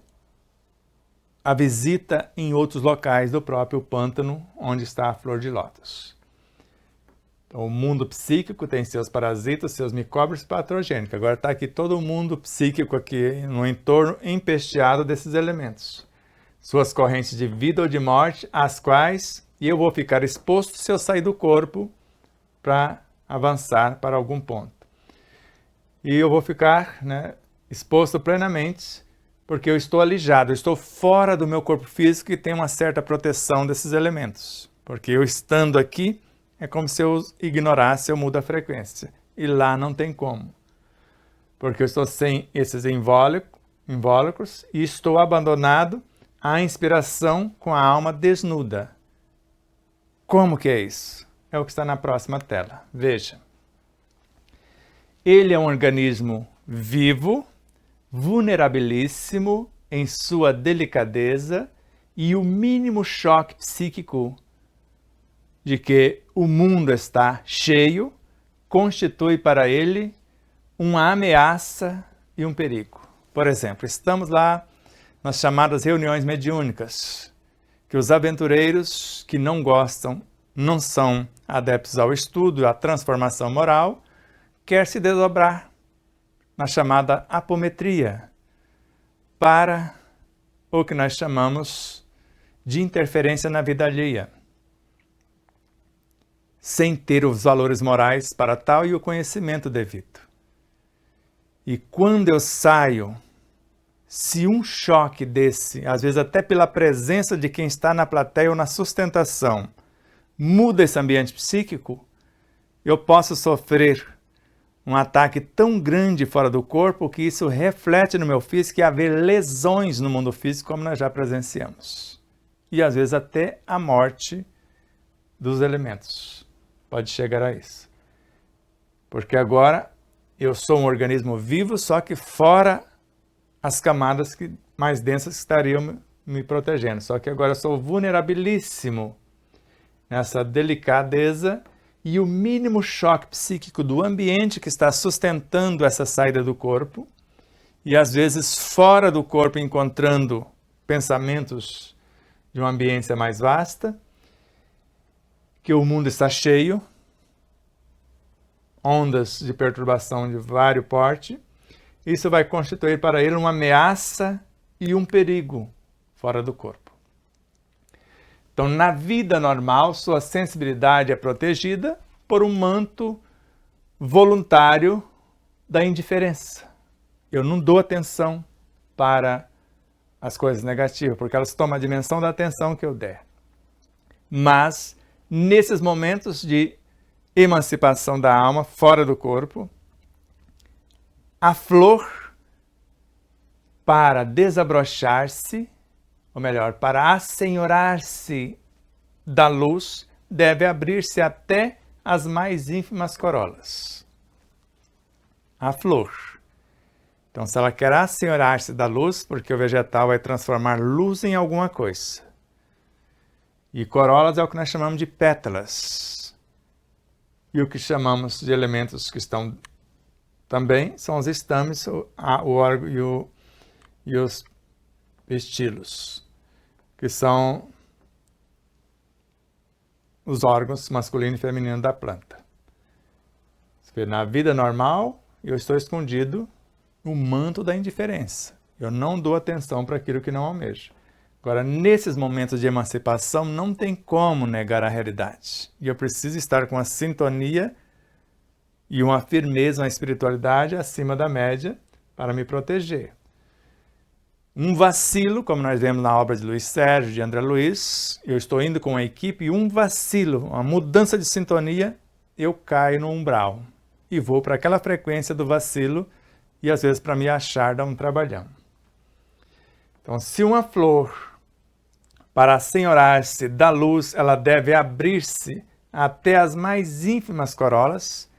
a visita em outros locais do próprio pântano, onde está a flor de lótus. Então, o mundo psíquico tem seus parasitas, seus micróbios patogênicos. Agora está aqui todo o mundo psíquico aqui no entorno empesteado desses elementos. Suas correntes de vida ou de morte, as quais eu vou ficar exposto se eu sair do corpo para avançar para algum ponto. E eu vou ficar, exposto plenamente, porque eu estou alijado, eu estou fora do meu corpo físico e tem uma certa proteção desses elementos. Porque eu estando aqui, é como se eu ignorasse, eu mudo a frequência. E lá não tem como. Porque eu estou sem esses invólucros e estou abandonado à inspiração com a alma desnuda. Como que é isso? É o que está na próxima tela. Veja. Ele é um organismo vivo, vulnerabilíssimo em sua delicadeza, e o mínimo choque psíquico de que o mundo está cheio constitui para ele uma ameaça e um perigo. Por exemplo, estamos lá nas chamadas reuniões mediúnicas, que os aventureiros que não gostam, não são adeptos ao estudo, à transformação moral, quer se desdobrar na chamada apometria para o que nós chamamos de interferência na vida alheia, sem ter os valores morais para tal e o conhecimento devido. E quando eu saio, se um choque desse, às vezes até pela presença de quem está na plateia ou na sustentação, muda esse ambiente psíquico, eu posso sofrer um ataque tão grande fora do corpo que isso reflete no meu físico e haver lesões no mundo físico, como nós já presenciamos. E às vezes até a morte dos elementos. Pode chegar a isso. Porque agora eu sou um organismo vivo, só que fora as camadas mais densas que estariam me protegendo. Só que agora eu sou vulnerabilíssimo nessa delicadeza e o mínimo choque psíquico do ambiente que está sustentando essa saída do corpo e às vezes fora do corpo encontrando pensamentos de uma ambiência mais vasta, que o mundo está cheio, ondas de perturbação de vários porte, isso vai constituir para ele uma ameaça e um perigo fora do corpo. Então, na vida normal, sua sensibilidade é protegida por um manto voluntário da indiferença. Eu não dou atenção para as coisas negativas, porque elas tomam a dimensão da atenção que eu der. Mas, nesses momentos de emancipação da alma fora do corpo, a flor, para desabrochar-se, ou melhor, para assenhorar-se da luz, deve abrir-se até as mais ínfimas corolas. A flor. Então, se ela quer assenhorar-se da luz, porque o vegetal vai transformar luz em alguma coisa. E corolas é o que nós chamamos de pétalas. E o que chamamos de elementos que estão também são os estames, o órgão e os estilos, que são os órgãos masculino e feminino da planta. Na vida normal, eu estou escondido no manto da indiferença. Eu não dou atenção para aquilo que não almejo. Agora, nesses momentos de emancipação, não tem como negar a realidade. E eu preciso estar com a sintonia e uma firmeza, uma espiritualidade acima da média para me proteger. Um vacilo, como nós vemos na obra de Luiz Sérgio, de André Luiz, eu estou indo com a equipe e um vacilo, uma mudança de sintonia, eu caio no umbral e vou para aquela frequência do vacilo e às vezes para me achar dá um trabalhão. Então, se uma flor, para assenhorar-se da luz, ela deve abrir-se até as mais ínfimas corolas,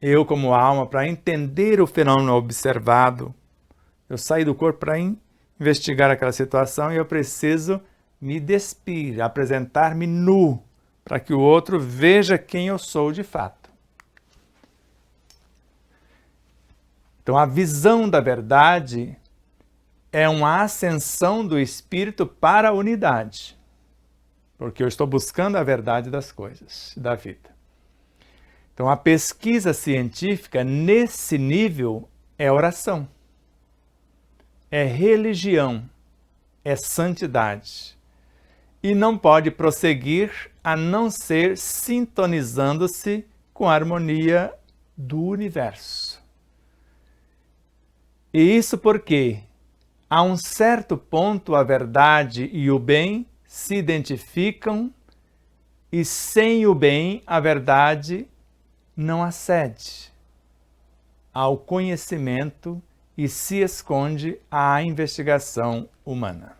eu como alma, para entender o fenômeno observado, eu saí do corpo para investigar aquela situação e eu preciso me despir, apresentar-me nu, para que o outro veja quem eu sou de fato. Então, a visão da verdade é uma ascensão do espírito para a unidade, porque eu estou buscando a verdade das coisas, da vida. Então, a pesquisa científica, nesse nível, é oração, é religião, é santidade. E não pode prosseguir a não ser sintonizando-se com a harmonia do universo. E isso porque, a um certo ponto, a verdade e o bem se identificam e sem o bem, a verdade não acede ao conhecimento e se esconde à investigação humana.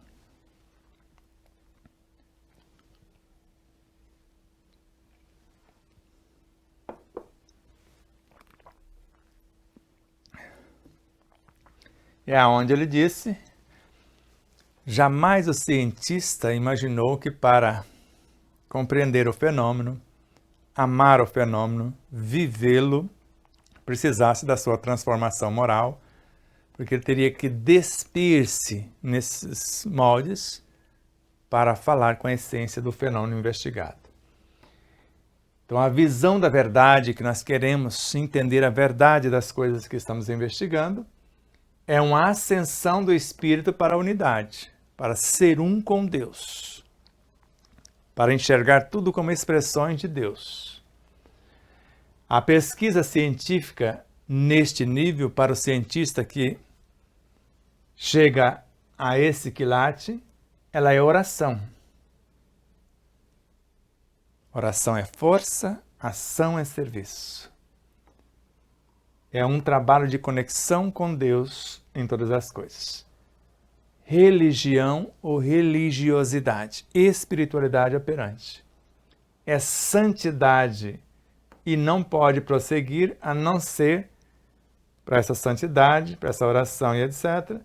É aonde ele disse: jamais o cientista imaginou que para compreender o fenômeno, amar o fenômeno, vivê-lo, precisasse da sua transformação moral, porque ele teria que despir-se nesses moldes para falar com a essência do fenômeno investigado. Então, a visão da verdade, que nós queremos entender a verdade das coisas que estamos investigando, é uma ascensão do espírito para a unidade, para ser um com Deus, para enxergar tudo como expressões de Deus. A pesquisa científica neste nível, para o cientista que chega a esse quilate, ela é oração. Oração é força, ação é serviço. É um trabalho de conexão com Deus em todas as coisas. Religião ou religiosidade, espiritualidade operante. É santidade e não pode prosseguir a não ser para essa santidade, para essa oração e etc.,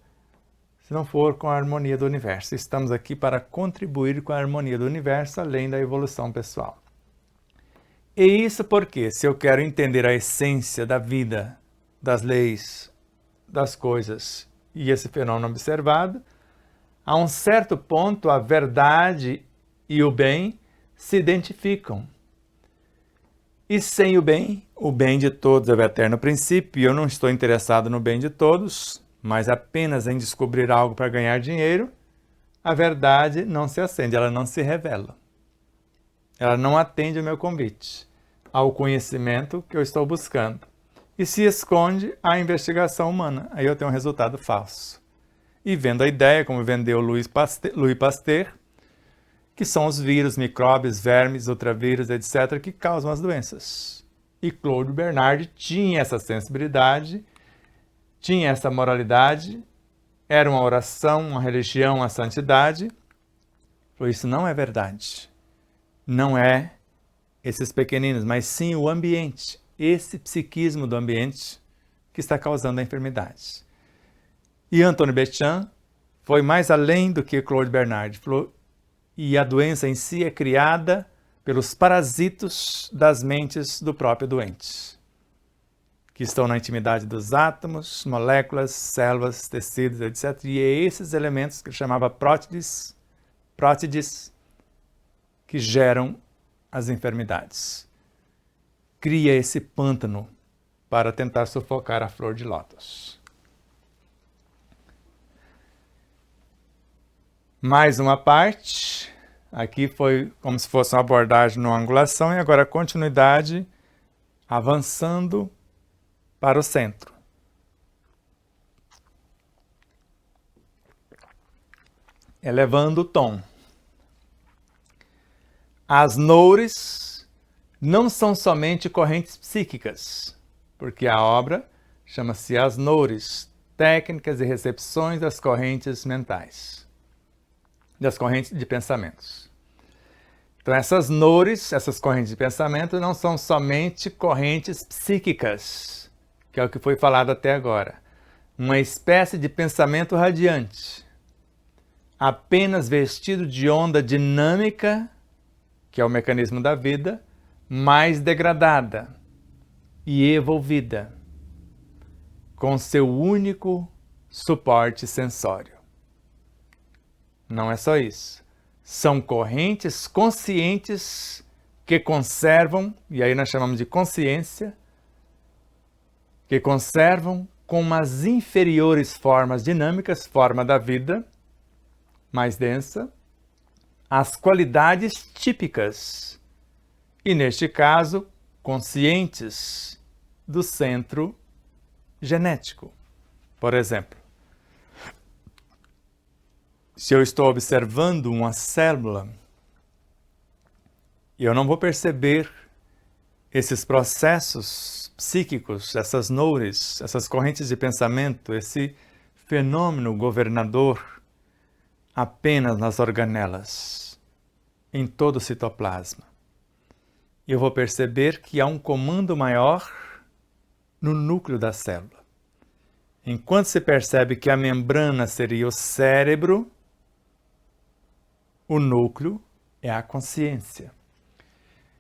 se não for com a harmonia do universo. Estamos aqui para contribuir com a harmonia do universo, além da evolução pessoal. E isso porque, se eu quero entender a essência da vida, das leis, das coisas e esse fenômeno observado, a um certo ponto a verdade e o bem se identificam. E sem o bem de todos é o eterno princípio, e eu não estou interessado no bem de todos, mas apenas em descobrir algo para ganhar dinheiro, a verdade não se acende, ela não se revela. Ela não atende ao meu convite, ao conhecimento que eu estou buscando. E se esconde à investigação humana. Aí eu tenho um resultado falso. E vendo a ideia, como vendeu Louis Pasteur, que são os vírus, micróbios, vermes, ultravírus, etc., que causam as doenças. E Claude Bernard tinha essa sensibilidade, tinha essa moralidade, era uma oração, uma religião, uma santidade. Falou, isso não é verdade. Não é esses pequeninos, mas sim o ambiente, esse psiquismo do ambiente que está causando a enfermidade. E Anthony Béchamp foi mais além do que Claude Bernard. Falou, e a doença em si é criada pelos parasitos das mentes do próprio doente, que estão na intimidade dos átomos, moléculas, células, tecidos, etc. E é esses elementos que ele chamava prótides, que geram as enfermidades. Cria esse pântano para tentar sufocar a flor de lótus. Mais uma parte. Aqui foi como se fosse uma abordagem numa angulação e agora a continuidade avançando para o centro. Elevando o tom. As noures não são somente correntes psíquicas, porque a obra chama-se As Noures, Técnicas e Recepções das Correntes Mentais, das correntes de pensamentos. Então essas noures, essas correntes de pensamento, não são somente correntes psíquicas, que é o que foi falado até agora. Uma espécie de pensamento radiante, apenas vestido de onda dinâmica, que é o mecanismo da vida, mais degradada e evolvida, com seu único suporte sensório. Não é só isso. São correntes conscientes que conservam, e aí nós chamamos de consciência, que conservam com umas inferiores formas dinâmicas, forma da vida, mais densa, as qualidades típicas, e neste caso, conscientes do centro genético. Por exemplo, se eu estou observando uma célula, eu não vou perceber esses processos psíquicos, essas noures, essas correntes de pensamento, esse fenômeno governador apenas nas organelas, em todo o citoplasma. Eu vou perceber que há um comando maior no núcleo da célula. Enquanto se percebe que a membrana seria o cérebro, o núcleo é a consciência.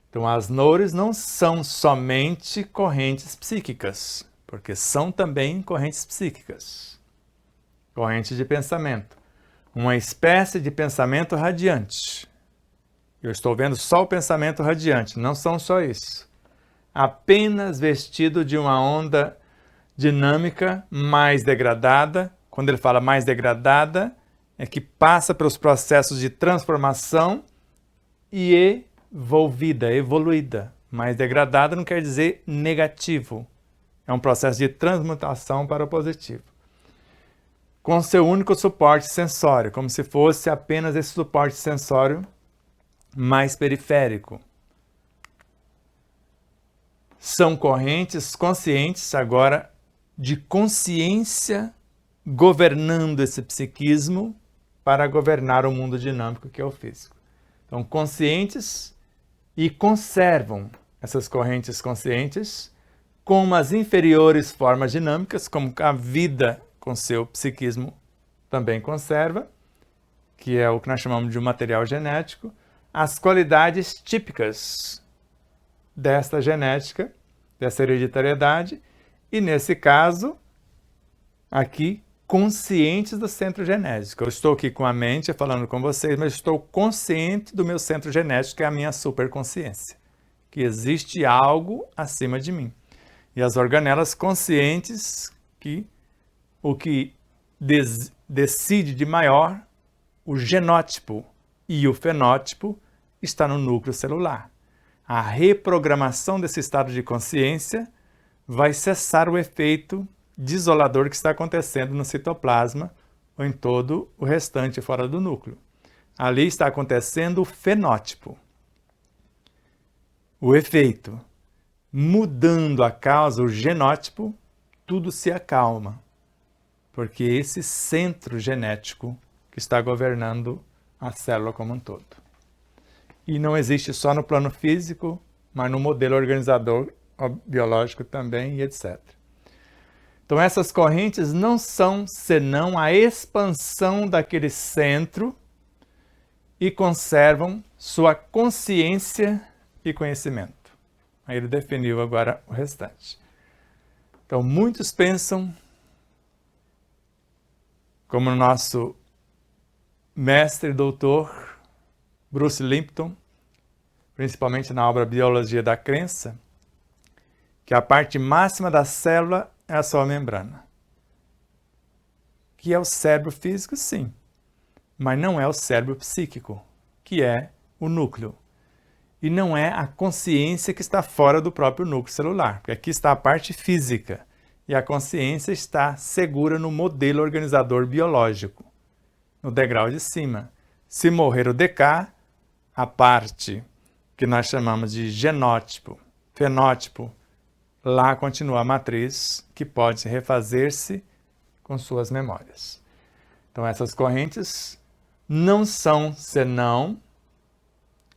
Então, as noures não são somente correntes psíquicas, porque são também correntes psíquicas, correntes de pensamento. uma espécie de pensamento radiante. Eu estou vendo só o pensamento radiante, não são só isso. Apenas vestido de uma onda dinâmica mais degradada. Quando ele fala mais degradada, é que passa pelos processos de transformação e evoluída. Mais degradada não quer dizer negativo. É um processo de transmutação para o positivo. Com seu único suporte sensório, como se fosse apenas esse suporte sensório mais periférico. São correntes conscientes agora de consciência governando esse psiquismo para governar o mundo dinâmico que é o físico. Então, conscientes e conservam essas correntes conscientes como as inferiores formas dinâmicas, como a vida com seu psiquismo também conserva, que é o que nós chamamos de um material genético, as qualidades típicas desta genética, dessa hereditariedade, e nesse caso, aqui, conscientes do centro genético. Eu estou aqui com a mente falando com vocês, mas estou consciente do meu centro genético, que é a minha superconsciência, que existe algo acima de mim. E as organelas conscientes que o que decide de maior, o genótipo e o fenótipo, está no núcleo celular. A reprogramação desse estado de consciência vai cessar o efeito desolador que está acontecendo no citoplasma ou em todo o restante fora do núcleo. Ali está acontecendo o fenótipo. O efeito. Mudando a causa, o genótipo, tudo se acalma. Porque é esse centro genético que está governando a célula como um todo. E não existe só no plano físico, mas no modelo organizador biológico também, e etc. Então essas correntes não são senão a expansão daquele centro e conservam sua consciência e conhecimento. Aí ele definiu agora o restante. Então muitos pensam, como o nosso mestre doutor Bruce Lipton, principalmente na obra Biologia da Crença, que a parte máxima da célula é a sua membrana. Que é o cérebro físico, sim, mas não é o cérebro psíquico, que é o núcleo. E não é a consciência que está fora do próprio núcleo celular, porque aqui está a parte física, e a consciência está segura no modelo organizador biológico, no degrau de cima. Se morrer o DK, a parte que nós chamamos de genótipo, fenótipo, lá continua a matriz que pode refazer-se com suas memórias. Então essas correntes não são senão,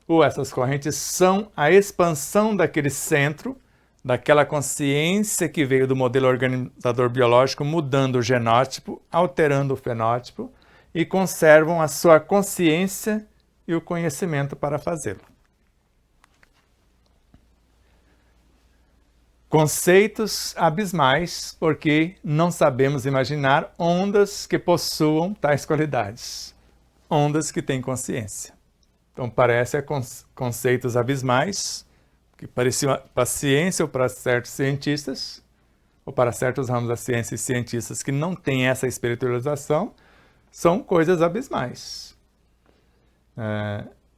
ou essas correntes são a expansão daquele centro, daquela consciência que veio do modelo organizador biológico, mudando o genótipo, alterando o fenótipo, e conservam a sua consciência e o conhecimento para fazê-lo. Conceitos abismais, porque não sabemos imaginar ondas que possuam tais qualidades. Ondas que têm consciência. Então parece conceitos abismais, que pareciam para a ciência ou para certos cientistas, ou para certos ramos da ciência e cientistas que não têm essa espiritualização, são coisas abismais.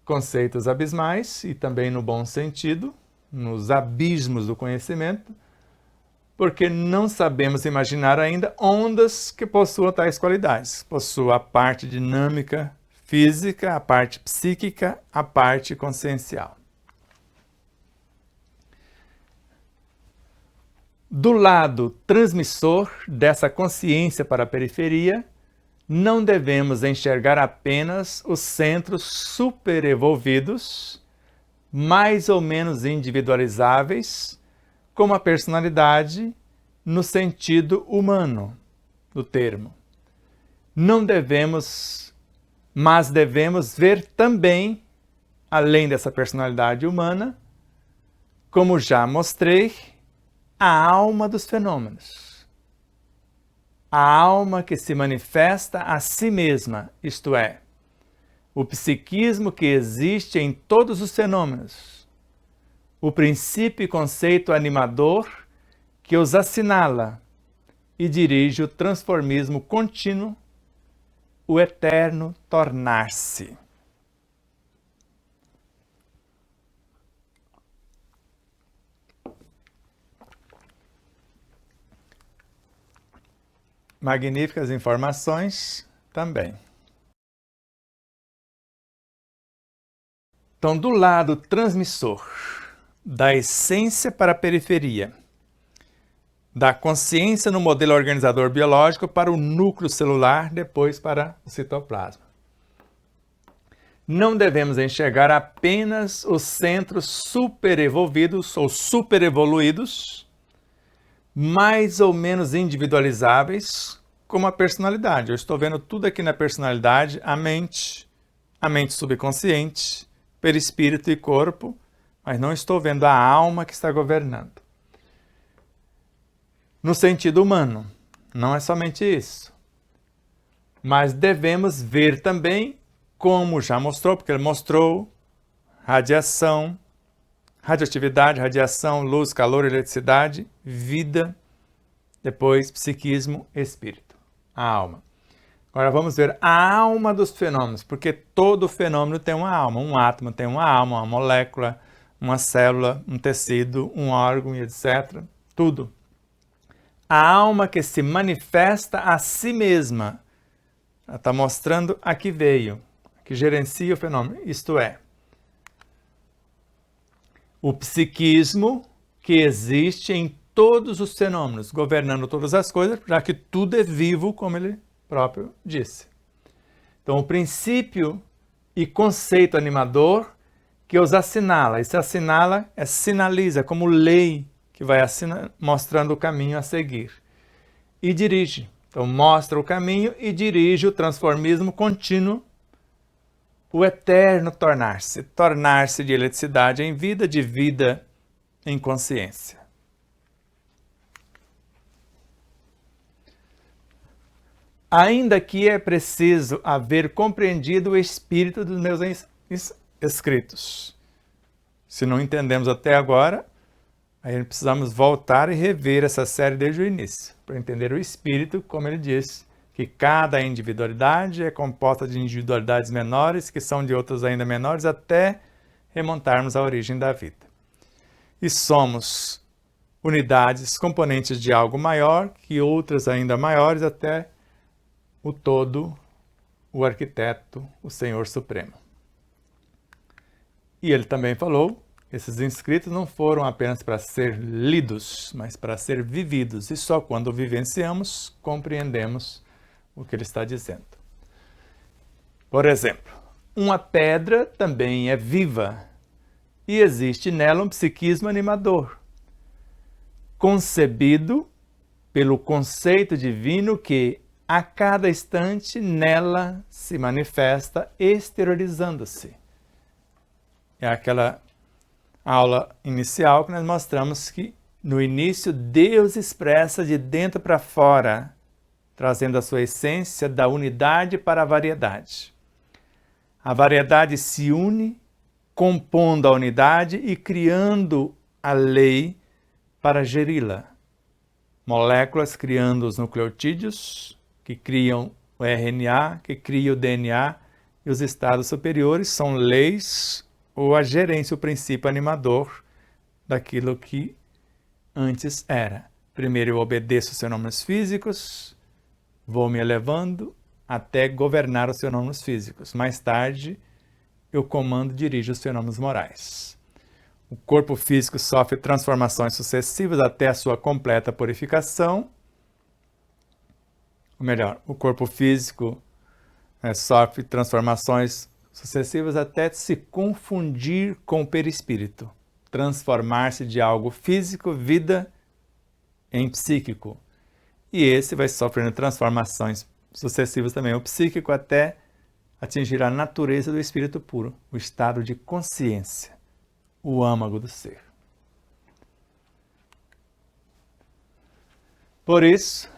Conceitos abismais, e também no bom sentido, nos abismos do conhecimento, porque não sabemos imaginar ainda ondas que possuam tais qualidades. Possuam a parte dinâmica física, a parte psíquica, a parte consciencial. Do lado transmissor dessa consciência para a periferia, não devemos enxergar apenas os centros superevolvidos, mais ou menos individualizáveis, como a personalidade no sentido humano do termo. Mas devemos ver também, além dessa personalidade humana, como já mostrei, a alma dos fenômenos. a alma que se manifesta a si mesma, isto é, o psiquismo que existe em todos os fenômenos, o princípio e conceito animador que os assinala e dirige o transformismo contínuo, o eterno tornar-se. Magníficas informações também. Então, do lado transmissor, da essência para a periferia, da consciência no modelo organizador biológico para o núcleo celular, depois para o citoplasma. Não devemos enxergar apenas os centros superevolvidos ou superevoluídos, mais ou menos individualizáveis, como a personalidade. Eu estou vendo tudo aqui na personalidade, a mente subconsciente, perispírito e corpo, mas não estou vendo a alma que está governando. No sentido humano, não é somente isso. Mas devemos ver também, como já mostrou, porque ele mostrou radiação, radioatividade, radiação, luz, calor, eletricidade, vida, depois psiquismo, espírito, a alma. Agora vamos ver a alma dos fenômenos, porque todo fenômeno tem uma alma. Um átomo tem uma alma, uma molécula, uma célula, um tecido, um órgão, etc. Tudo. A alma que se manifesta a si mesma. Ela está mostrando a que veio, que gerencia o fenômeno. Isto é, o psiquismo que existe em todos os fenômenos, governando todas as coisas, já que tudo é vivo, como ele próprio disse. Então, o princípio e conceito animador que os assinala. E se assinala, sinaliza como lei que vai mostrando o caminho a seguir. E dirige. Então, mostra o caminho e dirige o transformismo contínuo, o eterno tornar-se. Tornar-se de eletricidade em vida, de vida em consciência. Ainda que é preciso haver compreendido o espírito dos meus escritos. Se não entendemos até agora, aí precisamos voltar e rever essa série desde o início, para entender o espírito, como ele diz, que cada individualidade é composta de individualidades menores, que são de outras ainda menores, até remontarmos à origem da vida. E somos unidades, componentes de algo maior, que outras ainda maiores, até o todo, o arquiteto, o Senhor Supremo. E ele também falou, esses inscritos não foram apenas para ser lidos, mas para ser vividos. E só quando vivenciamos, compreendemos o que ele está dizendo. Por exemplo, uma pedra também é viva e existe nela um psiquismo animador, concebido pelo conceito divino que a cada instante nela se manifesta exteriorizando-se. É aquela aula inicial que nós mostramos que no início Deus expressa de dentro para fora, trazendo a sua essência da unidade para a variedade. A variedade se une, compondo a unidade e criando a lei para geri-la. Moléculas criando os nucleotídeos, que criam o RNA, que cria o DNA, e os estados superiores são leis ou a gerência, o princípio animador daquilo que antes era. Primeiro eu obedeço os fenômenos físicos, vou me elevando até governar os fenômenos físicos. Mais tarde, eu comando e dirijo os fenômenos morais. O corpo físico sofre transformações sucessivas até a sua completa purificação. Ou melhor, o corpo físico sofre transformações sucessivas até se confundir com o perispírito, transformar-se de algo físico, vida, em psíquico. E esse vai sofrendo transformações sucessivas também, o psíquico, até atingir a natureza do espírito puro, o estado de consciência, o âmago do ser. Por isso,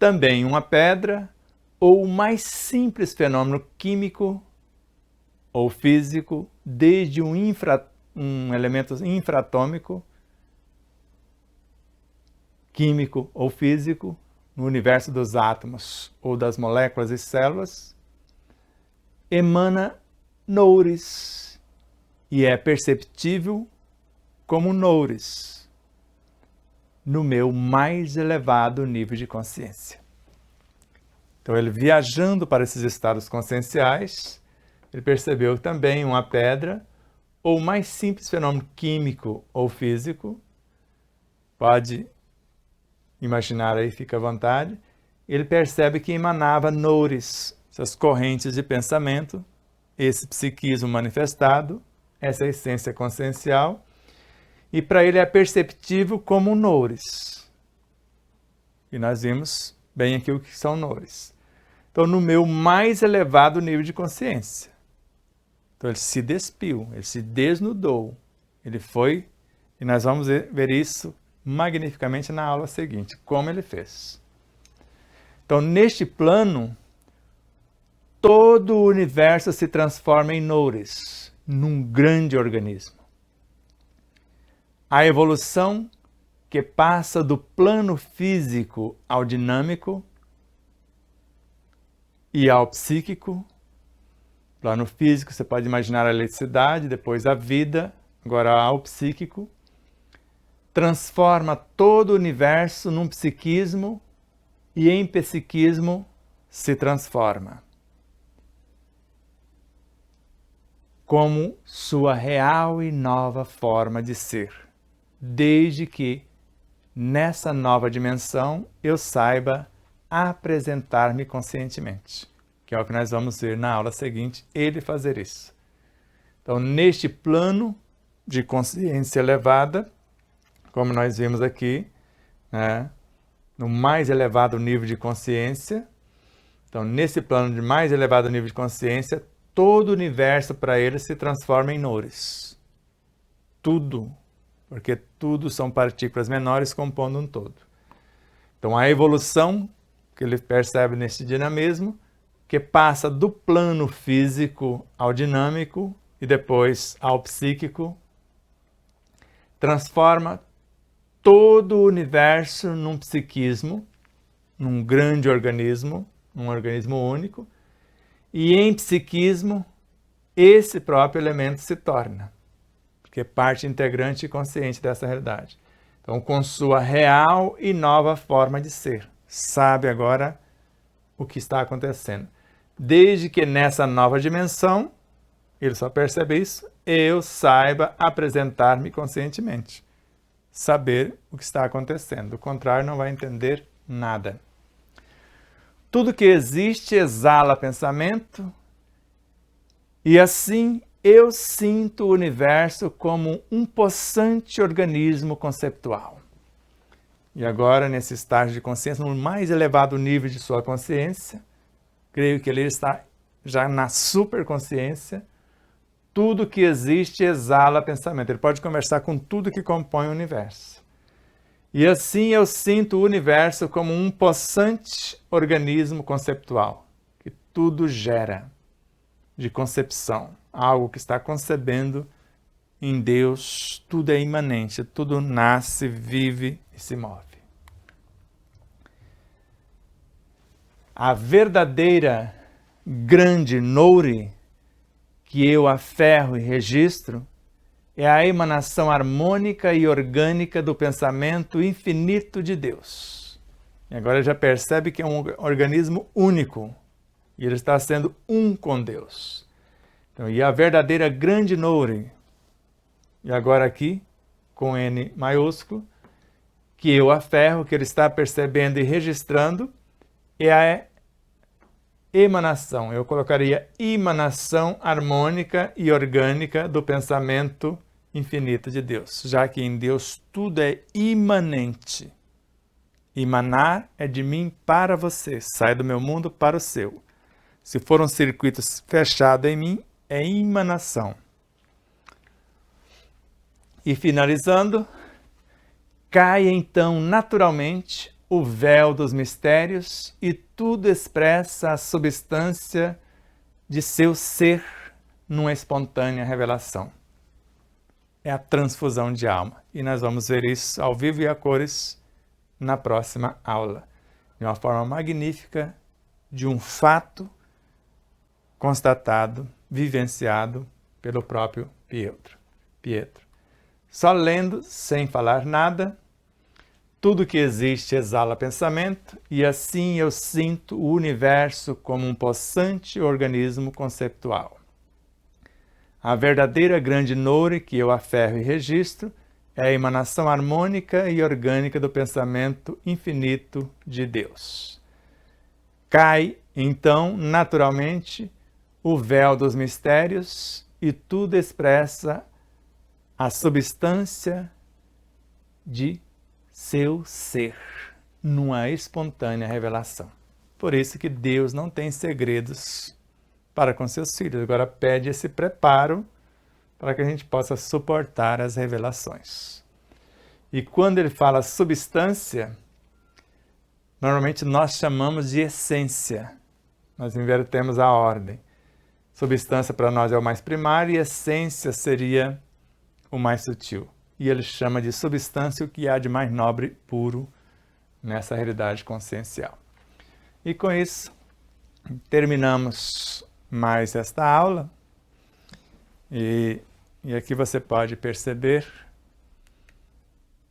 também uma pedra ou o mais simples fenômeno químico ou físico, desde um elemento infraatômico, químico ou físico, no universo dos átomos ou das moléculas e células, emana noures e é perceptível como noures no meu mais elevado nível de consciência. Então, ele viajando para esses estados conscienciais, ele percebeu também uma pedra ou mais simples fenômeno químico ou físico, pode imaginar aí, fica à vontade, ele percebe que emanava noures, essas correntes de pensamento, esse psiquismo manifestado, essa essência consciencial, e para ele é perceptível como noures. E nós vimos bem aqui o que são noures. Então, no meu mais elevado nível de consciência. Então, ele se despiu, ele se desnudou, ele foi, e nós vamos ver isso magnificamente na aula seguinte, como ele fez. Então, neste plano, todo o universo se transforma em noures, num grande organismo. A evolução que passa do plano físico ao dinâmico e ao psíquico. Plano físico, você pode imaginar a eletricidade, depois a vida, agora ao psíquico. Transforma todo o universo num psiquismo e em psiquismo se transforma como sua real e nova forma de ser, desde que nessa nova dimensão eu saiba apresentar-me conscientemente, que é o que nós vamos ver na aula seguinte, ele fazer isso. Então, neste plano de consciência elevada, como nós vimos aqui, né, no mais elevado nível de consciência, então, nesse plano de mais elevado nível de consciência, todo o universo para ele se transforma em noures. Tudo, porque tudo são partículas menores compondo um todo. Então, a evolução que ele percebe nesse dinamismo, que passa do plano físico ao dinâmico e depois ao psíquico, transforma todo o universo num psiquismo, num grande organismo, um organismo único, e em psiquismo, esse próprio elemento se torna, porque é parte integrante e consciente dessa realidade. Então, com sua real e nova forma de ser, sabe agora o que está acontecendo. Desde que nessa nova dimensão, ele só percebe isso, eu saiba apresentar-me conscientemente. Saber o que está acontecendo. Do contrário, não vai entender nada. Tudo que existe exala pensamento, e assim eu sinto o universo como um possante organismo conceptual. E agora, nesse estágio de consciência, no mais elevado nível de sua consciência, creio que ele está já na superconsciência, tudo que existe exala pensamento. Ele pode conversar com tudo que compõe o universo. E assim eu sinto o universo como um possante organismo conceptual, que tudo gera de concepção, algo que está concebendo em Deus, tudo é imanente, tudo nasce, vive e se move. A verdadeira grande noure que eu aferro e registro é a emanação harmônica e orgânica do pensamento infinito de Deus. E agora ele já percebe que é um organismo único e ele está sendo um com Deus. Então, e a verdadeira grande noure, e agora aqui, com N maiúsculo, que eu aferro, que ele está percebendo e registrando, é a emanação, eu colocaria emanação harmônica e orgânica do pensamento infinito de Deus, já que em Deus tudo é imanente. Emanar é de mim para você, sai do meu mundo para o seu. Se for um circuito fechado em mim, é emanação. E finalizando, cai então naturalmente o véu dos mistérios e tudo expressa a substância de seu ser numa espontânea revelação. É a transfusão de alma. E nós vamos ver isso ao vivo e a cores na próxima aula, de uma forma magnífica, de um fato constatado, vivenciado pelo próprio Pietro. Só lendo, sem falar nada, tudo que existe exala pensamento, e assim eu sinto o universo como um possante organismo conceptual. A verdadeira grande noure que eu aferro e registro é a emanação harmônica e orgânica do pensamento infinito de Deus. Cai, então, naturalmente, o véu dos mistérios e tudo expressa a substância de seu ser, numa espontânea revelação. Por isso que Deus não tem segredos para com seus filhos. Agora pede esse preparo para que a gente possa suportar as revelações. E quando ele fala substância, normalmente nós chamamos de essência. Nós invertemos a ordem. Substância para nós é o mais primário e essência seria o mais sutil. E ele chama de substância o que há de mais nobre e puro nessa realidade consciencial. E com isso, terminamos mais esta aula. E aqui você pode perceber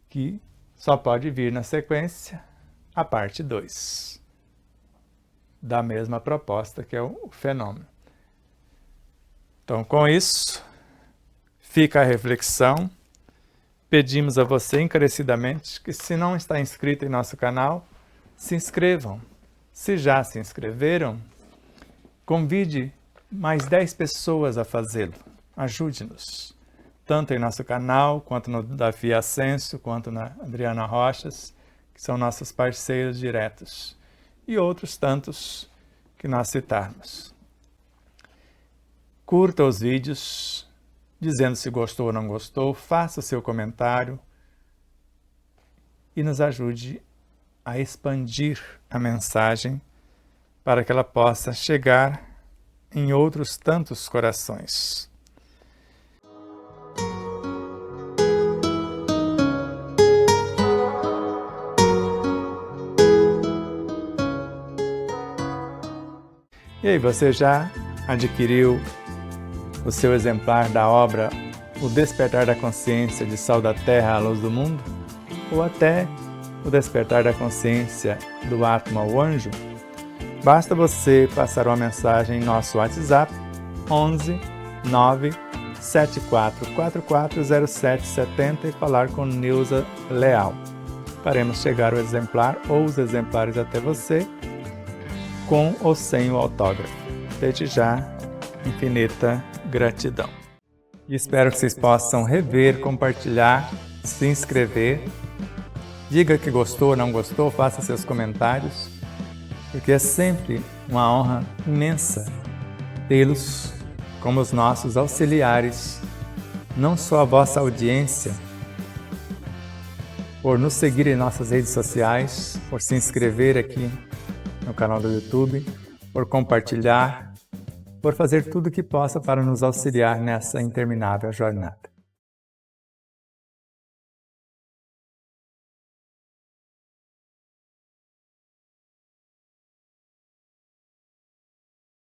que só pode vir na sequência a parte 2 da mesma proposta, que é o fenômeno. Então, com isso, fica a reflexão. Pedimos a você encarecidamente que, se não está inscrito em nosso canal, se inscrevam. Se já se inscreveram, convide mais 10 pessoas a fazê-lo. Ajude-nos, tanto em nosso canal, quanto no Davi Ascenso, quanto na Adriana Rochas, que são nossos parceiros diretos, e outros tantos que nós citarmos. Curta os vídeos, dizendo se gostou ou não gostou, faça o seu comentário e nos ajude a expandir a mensagem para que ela possa chegar em outros tantos corações. E aí, você já adquiriu o seu exemplar da obra O Despertar da Consciência de Sol da Terra à Luz do Mundo? Ou até O Despertar da Consciência do Átomo ao Anjo? Basta você passar uma mensagem em nosso WhatsApp 11 9 7444 0770 e falar com Neuza Leal. Faremos chegar o exemplar ou os exemplares até você, com ou sem o autógrafo. Desde já, infinita gratidão. E espero que vocês possam rever, compartilhar, se inscrever. Diga que gostou ou não gostou, faça seus comentários, porque é sempre uma honra imensa tê-los como os nossos auxiliares, não só a vossa audiência, por nos seguir em nossas redes sociais, por se inscrever aqui no canal do YouTube, por compartilhar, por fazer tudo o que possa para nos auxiliar nessa interminável jornada.